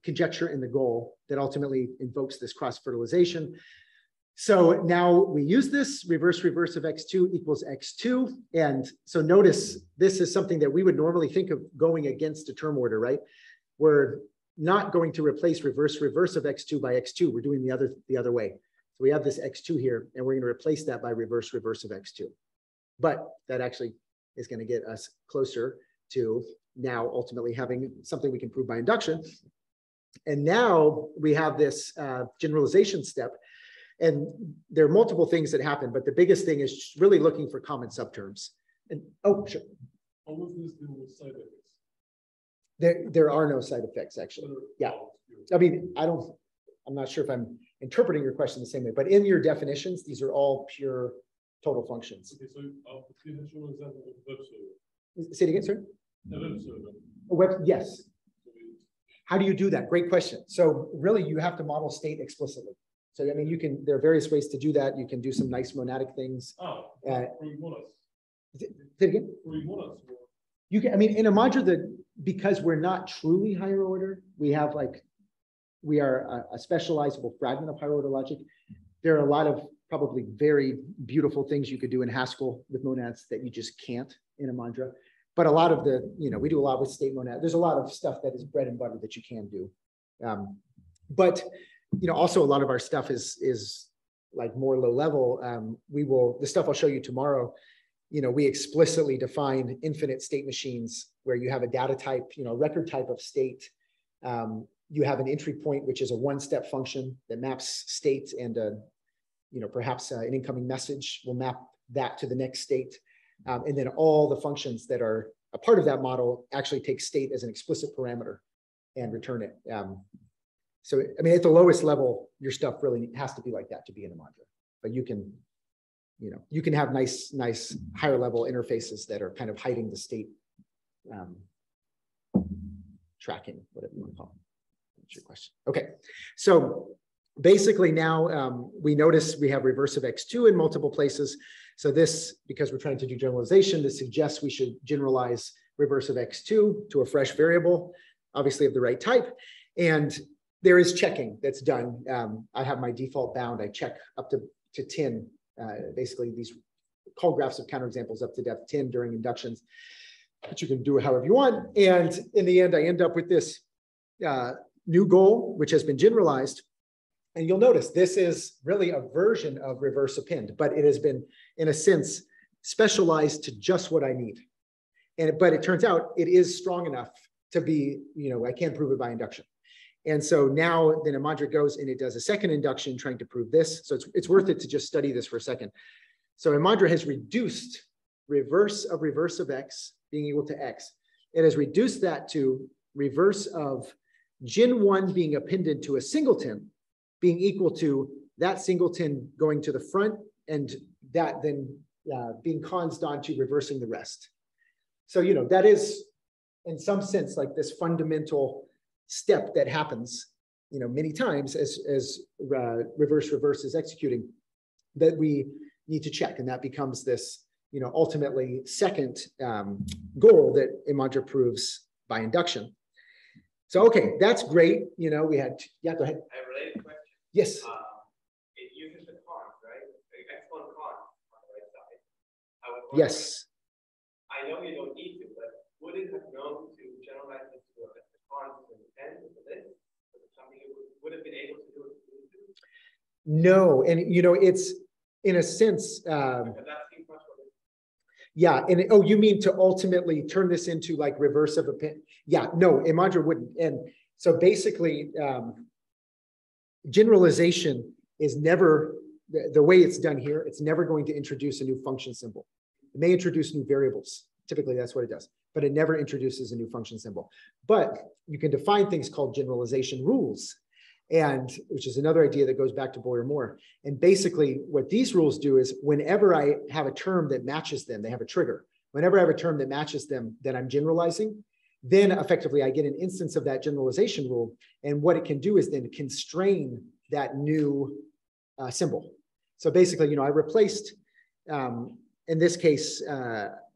conjecture in the goal that ultimately invokes this cross-fertilization. So now we use this reverse of x2 equals x2. And so notice this is something that we would normally think of going against a term order, right? We're not going to replace reverse of x2 by x2. We're doing the other way. So we have this x2 here, and we're going to replace that by reverse of x2. But that actually is going to get us closer to now ultimately having something we can prove by induction. And now we have this generalization step. And there are multiple things that happen, but the biggest thing is really looking for common subterms. And oh, sure. How was this deal with side effects? There are no side effects, actually. Yeah. I mean, I'm not sure if I'm interpreting your question the same way, but in your definitions, these are all pure total functions. Okay, so can you show an example of web server? Say it again, sir? A web server. A web, yes. How do you do that? Great question. So really, you have to model state explicitly. So, I mean, there are various ways to do that. You can do some nice monadic things. Oh, say it again? You can, in Imandra, because we're not truly higher order, we are a specializable fragment of higher order logic. There are a lot of probably very beautiful things you could do in Haskell with monads that you just can't in Imandra. But a lot of we do a lot with state monad. There's a lot of stuff that is bread and butter that you can do. But also a lot of our stuff is like more low level, the stuff I'll show you tomorrow, we explicitly define infinite state machines where you have a data type, record type of state. You have an entry point, which is a one-step function that maps state, and perhaps an incoming message will map that to the next state. And then all the functions that are a part of that model actually take state as an explicit parameter and return it. So, I mean, at the lowest level, your stuff really has to be like that to be in Imandra. But you can, you can have nice higher level interfaces that are kind of hiding the state tracking, whatever you want to call it. That's your question. Okay, so basically now we notice we have reverse of X2 in multiple places. So this, because we're trying to do generalization, this suggests we should generalize reverse of X2 to a fresh variable, obviously of the right type. And there is checking that's done. I have my default bound. I check up to 10, basically these call graphs of counterexamples up to depth 10 during inductions, but you can do it however you want. And in the end, I end up with this new goal, which has been generalized. And you'll notice this is really a version of reverse append, but it has been, in a sense, specialized to just what I need. But it turns out it is strong enough to be, I can prove it by induction. And so now then Imandra goes and it does a second induction trying to prove this. So it's worth it to just study this for a second. So Imandra has reduced reverse of X being equal to X. It has reduced that to reverse of gen 1 being appended to a singleton being equal to that singleton going to the front and that then being consed onto reversing the rest. So, that is in some sense like this fundamental step that happens, many times as reverse is executing that we need to check. And that becomes this, ultimately second goal that Imandra proves by induction. So, okay, that's great. We had, yeah, go ahead. I have a related question. Yes. It uses the cons, right? The X1 cons on the right side. Yes. I know you don't need to, but would it have known to generalize this to the cons and the ends of this? Was it something it would have been able to do it? No, and it's in a sense. Yeah, and oh, you mean to ultimately turn this into like reverse of append? Yeah, no, Imandra wouldn't. And so basically, generalization is never, the way it's done here, it's never going to introduce a new function symbol. It may introduce new variables. Typically, that's what it does, but it never introduces a new function symbol. But you can define things called generalization rules, and which is another idea that goes back to Boyer-Moore. And basically, what these rules do is whenever I have a term that matches them, they have a trigger. Whenever I have a term that matches them that I'm generalizing, then effectively I get an instance of that generalization rule. And what it can do is then constrain that new symbol. So basically, I replaced, in this case,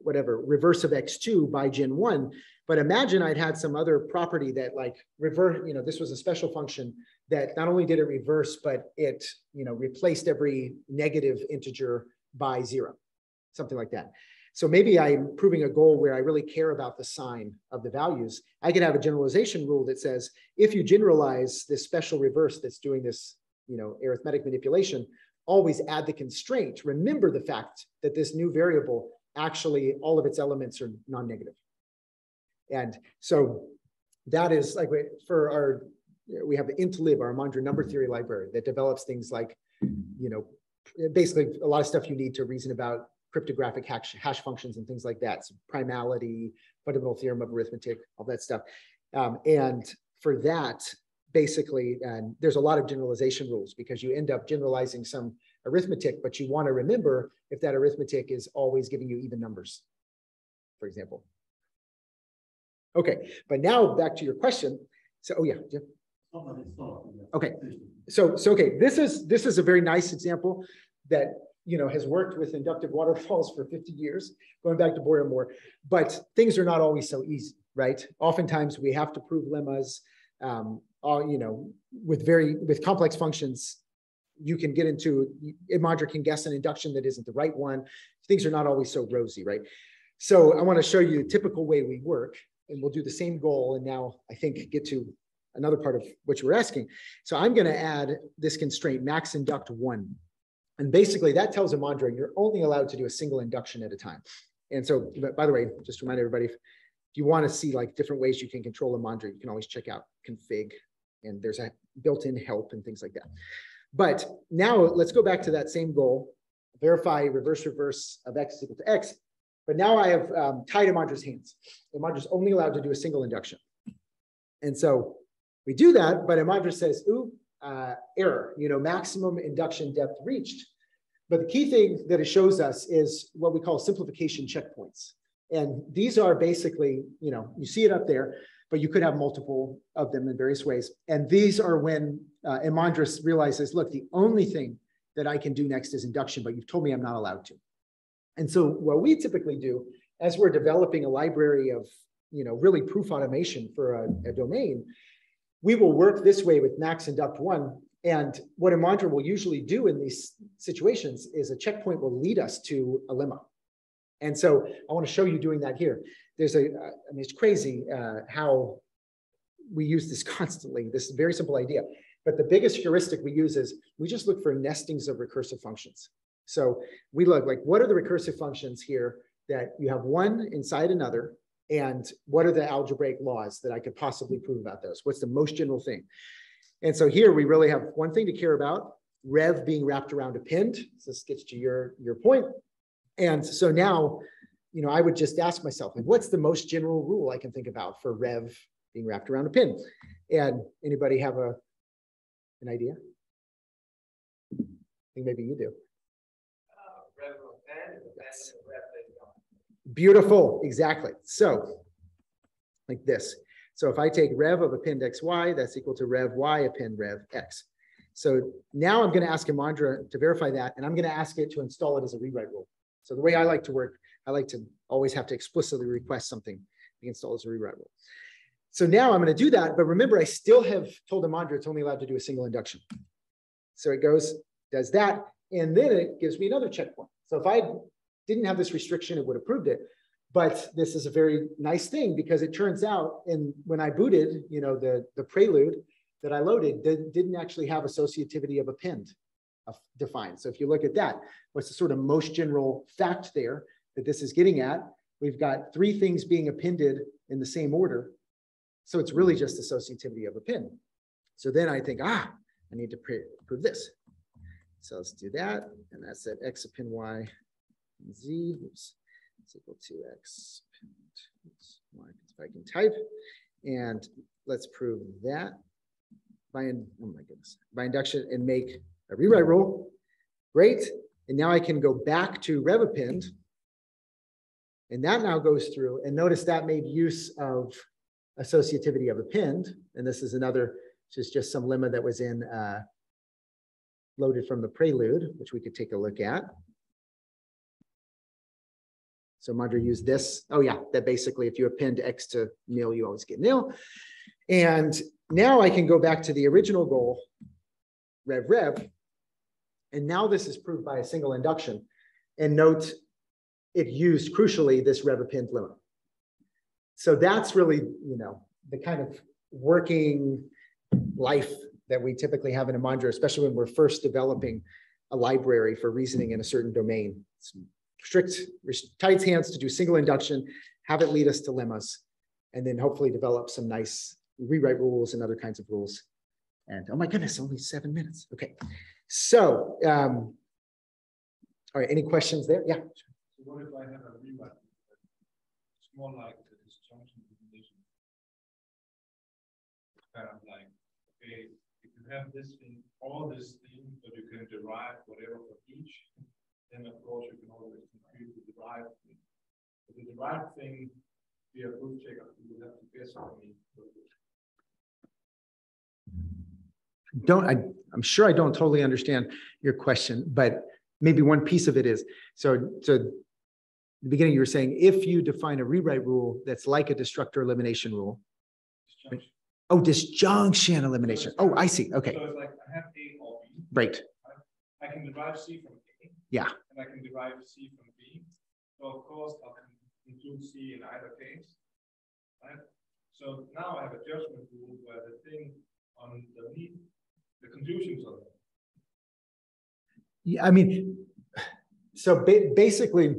reverse of X2 by gen 1. But imagine I'd had some other property that like reverse, this was a special function that not only did it reverse, but it, replaced every negative integer by 0, something like that. So maybe I'm proving a goal where I really care about the sign of the values. I could have a generalization rule that says, if you generalize this special reverse that's doing this, arithmetic manipulation, always add the constraint. Remember the fact that this new variable, actually all of its elements are non-negative. And so that is like for we have the intlib, our Imandra number theory library that develops things like, basically a lot of stuff you need to reason about cryptographic hash functions and things like that. So primality, fundamental theorem of arithmetic, all that stuff. And for that, basically, there's a lot of generalization rules because you end up generalizing some arithmetic, but you want to remember if that arithmetic is always giving you even numbers, for example. Okay, but now back to your question. So, oh yeah. Okay, so okay, this is a very nice example that has worked with inductive waterfalls for 50 years, going back to Boyer-Moore. But things are not always so easy, right? Oftentimes we have to prove lemmas. With complex functions, you can get into Imandra can guess an induction that isn't the right one. Things are not always so rosy, right? So I want to show you a typical way we work. And we'll do the same goal. And now I think get to another part of what you were asking. So I'm going to add this constraint max induct 1. And basically that tells Imandra you're only allowed to do a single induction at a time. And so, by the way, just to remind everybody, if you want to see like different ways you can control Imandra, you can always check out config, and there's a built-in help and things like that. But now let's go back to that same goal, verify reverse of x is equal to x. But now I have tied Imandra's hands. Imandra's only allowed to do a single induction. And so we do that, but Imandra says, ooh, error, maximum induction depth reached. But the key thing that it shows us is what we call simplification checkpoints. And these are basically, you see it up there, but you could have multiple of them in various ways. And these are when Imandra realizes, look, the only thing that I can do next is induction, but you've told me I'm not allowed to. And so what we typically do as we're developing a library of, really proof automation for a domain, we will work this way with max induct 1. And what Imandra will usually do in these situations is a checkpoint will lead us to a lemma. And so I want to show you doing that here. There's it's crazy how we use this constantly, this very simple idea. But the biggest heuristic we use is we just look for nestings of recursive functions. So we look like, what are the recursive functions here that you have one inside another? And what are the algebraic laws that I could possibly prove about those? What's the most general thing? And so here we really have one thing to care about, rev being wrapped around append. So this gets to your point. And so now, I would just ask myself, like, what's the most general rule I can think about for rev being wrapped around append? And anybody have an idea? I think maybe you do. Rev of append, Yes. and rev of Beautiful, exactly. So like this. So if I take rev of append xy, that's equal to rev y append rev x. So now I'm going to ask Imandra to verify that, and I'm going to ask it to install it as a rewrite rule. So the way I like to work, I like to always have to explicitly request something to be installed as a rewrite rule. So now I'm going to do that, but remember, I still have told Imandra it's only allowed to do a single induction. So it goes, does that, and then it gives me another checkpoint. So if I didn't have this restriction, it would have proved it. But this is a very nice thing because it turns out, when I booted, the prelude that I loaded didn't actually have associativity of append defined. So if you look at that, what's the sort of most general fact there that this is getting at? We've got 3 things being appended in the same order. So it's really just associativity of append. So then I think, I need to prove this. So let's do that. And that's at x append y and z. Oops. It's equal to x y, if I can type. And let's prove that by induction and make a rewrite rule. Great. And now I can go back to rev append. And that now goes through, and notice that made use of associativity of append. And this is another, just some lemma that was in loaded from the prelude, which we could take a look at. So Imandra used this. Oh yeah, that basically if you append x to nil, you always get nil. And now I can go back to the original goal, rev. And now this is proved by a single induction. And note, it used crucially this rev append lemma. So that's really, the kind of working life that we typically have in Imandra, especially when we're first developing a library for reasoning in a certain domain. It's strict, tight hands to do single induction, have it lead us to lemmas, and then hopefully develop some nice rewrite rules and other kinds of rules. And oh my goodness, only 7 minutes. Okay, so all right, any questions there? Yeah. So what if I have a rewrite? It's more like the disjunction condition. Kind of like, okay, if you have this thing, all this thing, but you can derive whatever for each, then of course you can always compute the derived thing. But the derived thing, be a proof checker, you will have to guess on me. I'm sure I don't totally understand your question, but maybe one piece of it is, so the beginning you were saying, if you define a rewrite rule that's like a destructor elimination rule. Disjunction. Oh, disjunction elimination. Oh, I see. Okay. So it's like I have A or B. Right. I can derive C from A. Yeah. And I can derive C from B. So of course I can include C in either case. Right? So now I have a judgment rule where the thing underneath, the conditions of it. Yeah, I mean, so basically,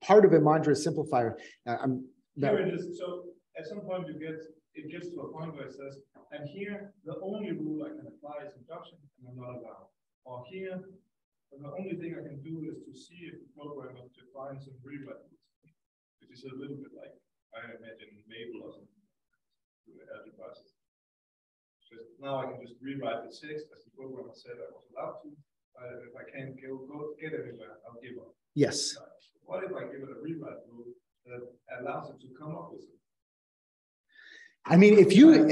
part of Imandra is simplifier. Here it is. So at some point it gets to a point where it says, and here the only rule I can apply is induction, and I'm not allowed. Or here, the only thing I can do is to see if the programmer defines some rewrite rules, which is a little bit like I imagine Mabel or something. Just now I can just rewrite the text as the programmer said I was allowed to. If I can't go get anywhere, I'll give up. Yes. What if I give it a rewrite rule that allows it to come up with something? I mean, if you,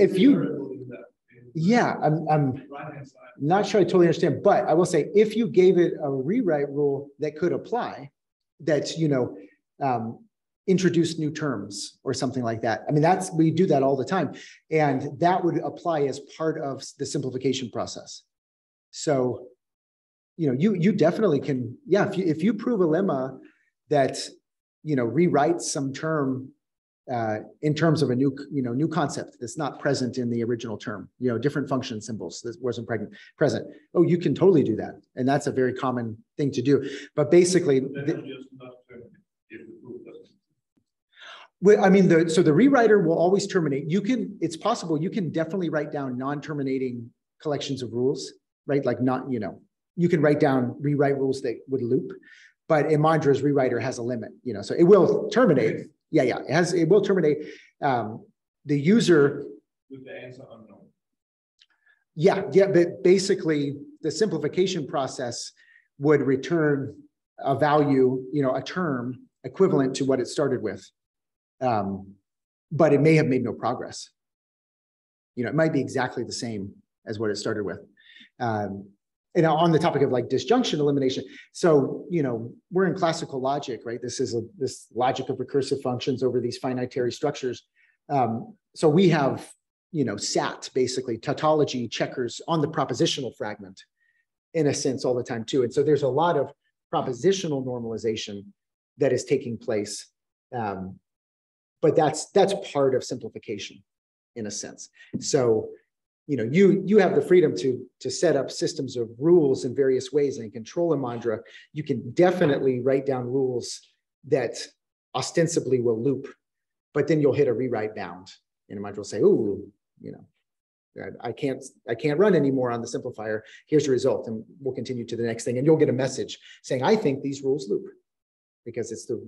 yeah, I'm not sure I totally understand, but I will say, if you gave it a rewrite rule that could apply, that, you know, introduce new terms or something like that. I mean, we do that all the time. And that would apply as part of the simplification process. So, you know, you definitely can, yeah, if you prove a lemma that, you know, rewrites some term in terms of a new concept that's not present in the original term, you know, different function symbols that wasn't present. Oh, you can totally do that. And that's a very common thing to do. But basically, well, I mean, so the rewriter will always terminate. It's possible you can definitely write down non-terminating collections of rules, right? Like you can write down rewrite rules that would loop, but Imandra's rewriter has a limit, you know, so it will terminate. Yeah, it will terminate. The user with the answer unknown. Yeah, but basically the simplification process would return a value, you know, a term equivalent to what it started with. But it may have made no progress. You know, it might be exactly the same as what it started with. And on the topic of like disjunction elimination, so, you know, we're in classical logic, right? This is this logic of recursive functions over these finitary structures. So we have, you know, SAT, basically, tautology checkers on the propositional fragment, in a sense, all the time too. And so there's a lot of propositional normalization that is taking place. But that's part of simplification, in a sense. So, you know, you have the freedom to set up systems of rules in various ways and control Imandra. You can definitely write down rules that ostensibly will loop, but then you'll hit a rewrite bound, and Imandra will say, "Oh, you know, I can't run anymore on the simplifier. Here's the result," and we'll continue to the next thing, and you'll get a message saying, "I think these rules loop," because it's the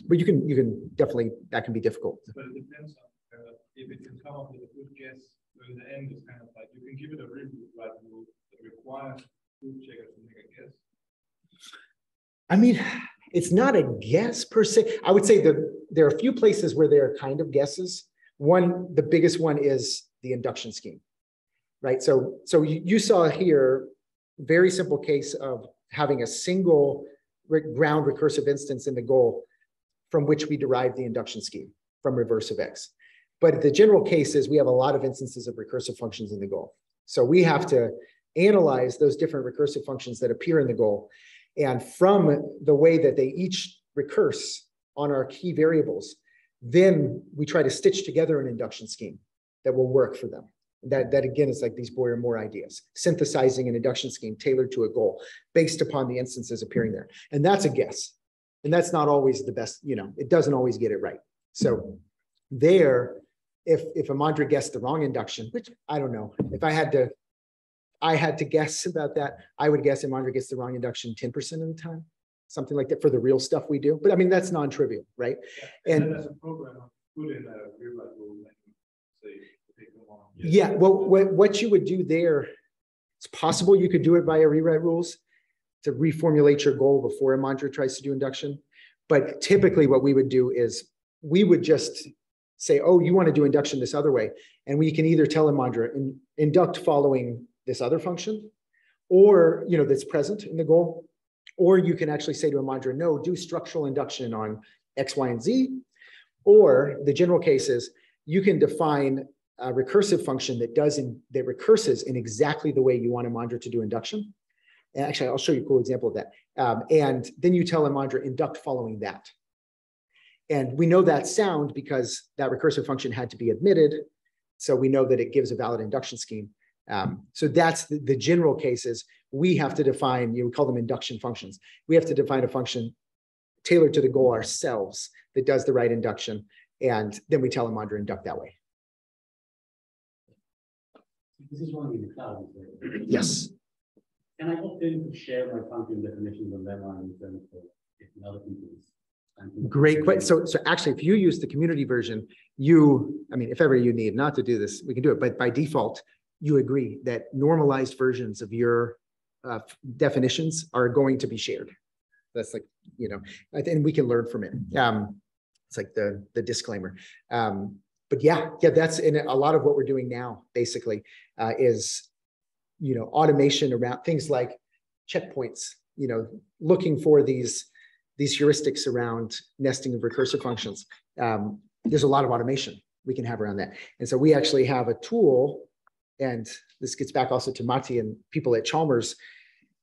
But you can definitely, that can be difficult. But it depends on if it can come up with a good guess. So in the end, it's kind of like you can give it a rewrite rule that requires proof checker to make a guess. I mean, it's not a guess per se. I would say that there are a few places where there are kind of guesses. One, the biggest one is the induction scheme, right? So you saw here, very simple case of having a single ground recursive instance in the goal from which we derive the induction scheme from recursive X. But the general case is we have a lot of instances of recursive functions in the goal. So we have to analyze those different recursive functions that appear in the goal. And from the way that they each recurse on our key variables, then we try to stitch together an induction scheme that will work for them. That again is like these Boyer-Moore ideas, synthesizing an induction scheme tailored to a goal based upon the instances appearing there. And that's a guess. And that's not always the best, you know, it doesn't always get it right. So there, if Imandra guessed the wrong induction, which I don't know, if I had to guess about that, I would guess Imandra gets the wrong induction 10% of the time, something like that for the real stuff we do. But I mean, that's non-trivial, right? Yeah. And as a programmer, put in a rewrite rule, say, yeah, well, what you would do there, it's possible you could do it via rewrite rules to reformulate your goal before Imandra tries to do induction. But typically what we would do is we would just say, oh, you want to do induction this other way. And we can either tell Imandra, induct following this other function, or, you know, that's present in the goal. Or you can actually say to Imandra, no, do structural induction on X, Y, and Z. Or the general case is you can define a recursive function that recurses in exactly the way you want Imandra to do induction. And actually, I'll show you a cool example of that. And then you tell Imandra, induct following that. And we know that's sound because that recursive function had to be admitted. So we know that it gives a valid induction scheme. So that's the general cases. We have to define, we call them induction functions. We have to define a function tailored to the goal ourselves that does the right induction. And then we tell Imandra induct that way. This is running in the cloud. Yes. Can I opt in to share my function definitions on that line in terms of if other people's? Great question. So actually, if you use the community version, I mean, if ever you need not to do this, we can do it. But by default, you agree that normalized versions of your definitions are going to be shared. That's like, and we can learn from it. It's like the disclaimer. But yeah, that's in a lot of what we're doing now, basically, is, automation around things like checkpoints, looking for these heuristics around nesting of recursive functions. There's a lot of automation we can have around that. And so we actually have a tool, and this gets back also to Matti and people at Chalmers,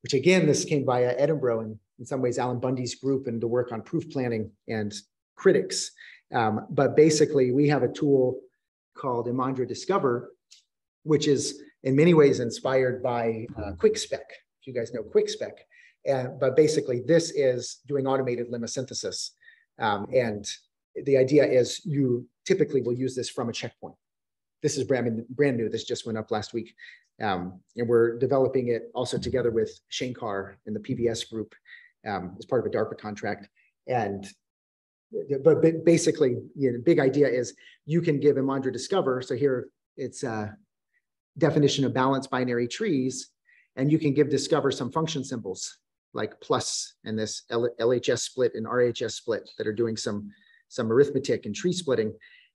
which again, this came via Edinburgh and in some ways Alan Bundy's group and the work on proof planning and critics. But basically we have a tool called Imandra Discover, which is in many ways inspired by QuickSpec, if you guys know QuickSpec. But basically this is doing automated lemma synthesis. And the idea is you typically will use this from a checkpoint. This is brand new. This just went up last week. And we're developing it also together with Shankar in the PVS group as part of a DARPA contract. But basically, the big idea is you can give Imandra Discover. So here it's a definition of balanced binary trees, and you can give Discover some function symbols like plus and this LHS split and RHS split that are doing some arithmetic and tree splitting.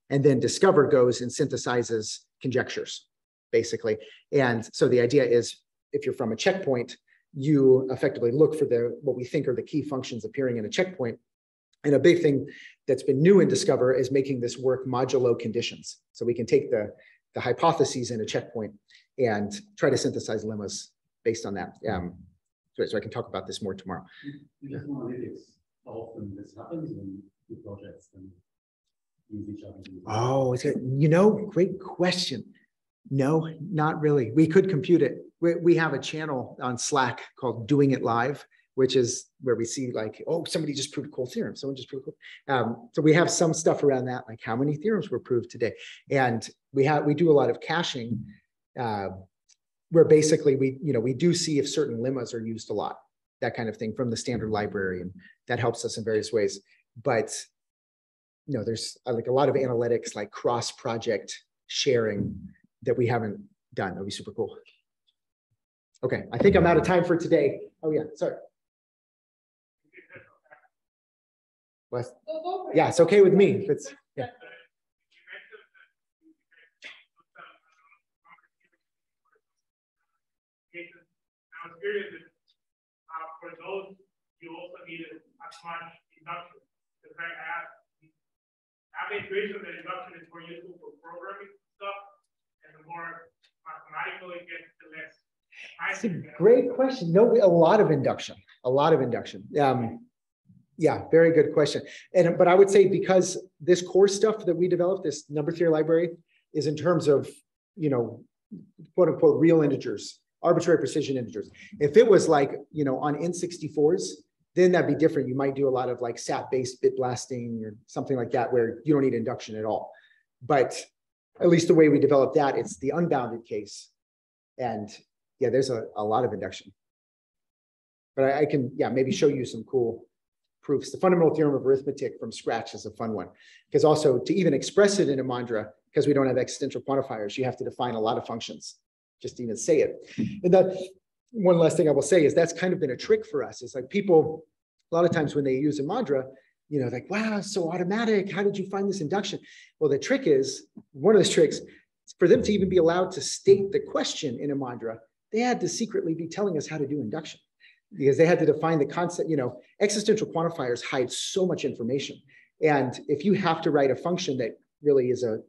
And then Discover goes and synthesizes conjectures, basically. And so the idea is if you're from a checkpoint, you effectively look for what we think are the key functions appearing in a checkpoint. And a big thing that's been new in Discover is making this work modulo conditions. So we can take the hypotheses in a checkpoint and try to synthesize lemmas based on that. So I can talk about this more tomorrow. Just analytics, how often this happens in the projects and use each other. Oh, it's good. Great question. No, not really. We could compute it. We have a channel on Slack called Doing It Live, which is where we see like, oh, somebody just proved a cool theorem. Someone just proved cool. So we have some stuff around that, like how many theorems were proved today. And we do a lot of caching where basically we do see if certain lemmas are used a lot, that kind of thing from the standard library. And that helps us in various ways. But there's like a lot of analytics, like cross-project sharing that we haven't done. That'd be super cool. Okay, I think I'm out of time for today. Oh yeah, sorry. What? Yeah, it's okay with me. It's, yeah. I was curious if for those you also needed as much induction. The fact I have the intuition that induction is more useful for programming stuff, and the more mathematical it gets, the less. It's a great question. No, a lot of induction. Yeah, very good question. But I would say because this core stuff that we developed, this number theory library, is in terms of, quote unquote, real integers, arbitrary precision integers. If it was like, on N64s, then that'd be different. You might do a lot of like SAT-based bit blasting or something like that, where you don't need induction at all. But at least the way we developed that, it's the unbounded case. And yeah, there's a lot of induction. But I can, maybe show you some cool proofs. The fundamental theorem of arithmetic from scratch is a fun one, because also to even express it in Imandra, because we don't have existential quantifiers, you have to define a lot of functions just to even say it. And that one last thing I will say is that's kind of been a trick for us. It's like people, a lot of times when they use Imandra, like, wow, it's so automatic. How did you find this induction? Well, the trick is, one of the tricks, for them to even be allowed to state the question in Imandra, they had to secretly be telling us how to do induction, because they had to define the concept. Existential quantifiers hide so much information. And if you have to write a function that really is a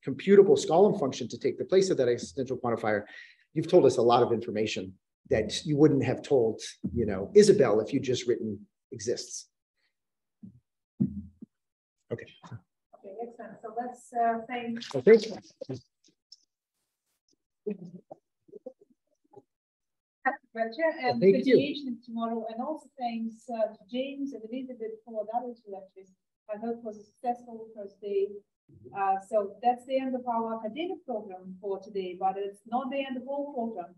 computable Skolem function to take the place of that existential quantifier, you've told us a lot of information that you wouldn't have told, Isabel if you just written exists. Okay. Okay, excellent. So let's thank. Okay. lecture, and thank you. continuation tomorrow. And also thanks to James and Elizabeth for the other two lectures. I hope it was a successful first day. So that's the end of our academic program for today, but it's not the end of all program.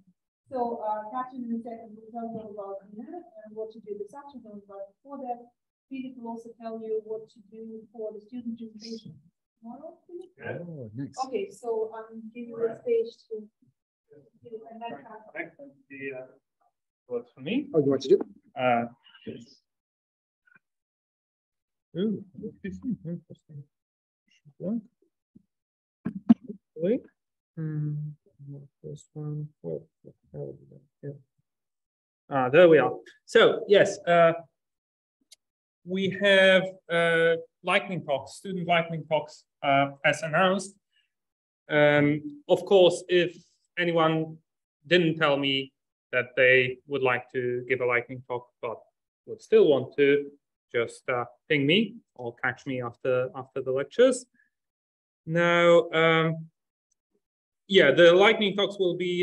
So Catherine in a second will tell you about that and what to do this afternoon. But before that, Philip will also tell you what to do for the student presentation tomorrow. Oh, nice. Okay, so I'm giving the stage to Philip and then Catherine. Works for me. Oh, you want to do? Yes. Ooh, this is interesting. Wait. This one. There we are. So yes, we have lightning talks, student lightning talks, as announced. Of course, if anyone didn't tell me that they would like to give a lightning talk, but would still want to, just ping me or catch me after the lectures. Now, yeah, the lightning talks will be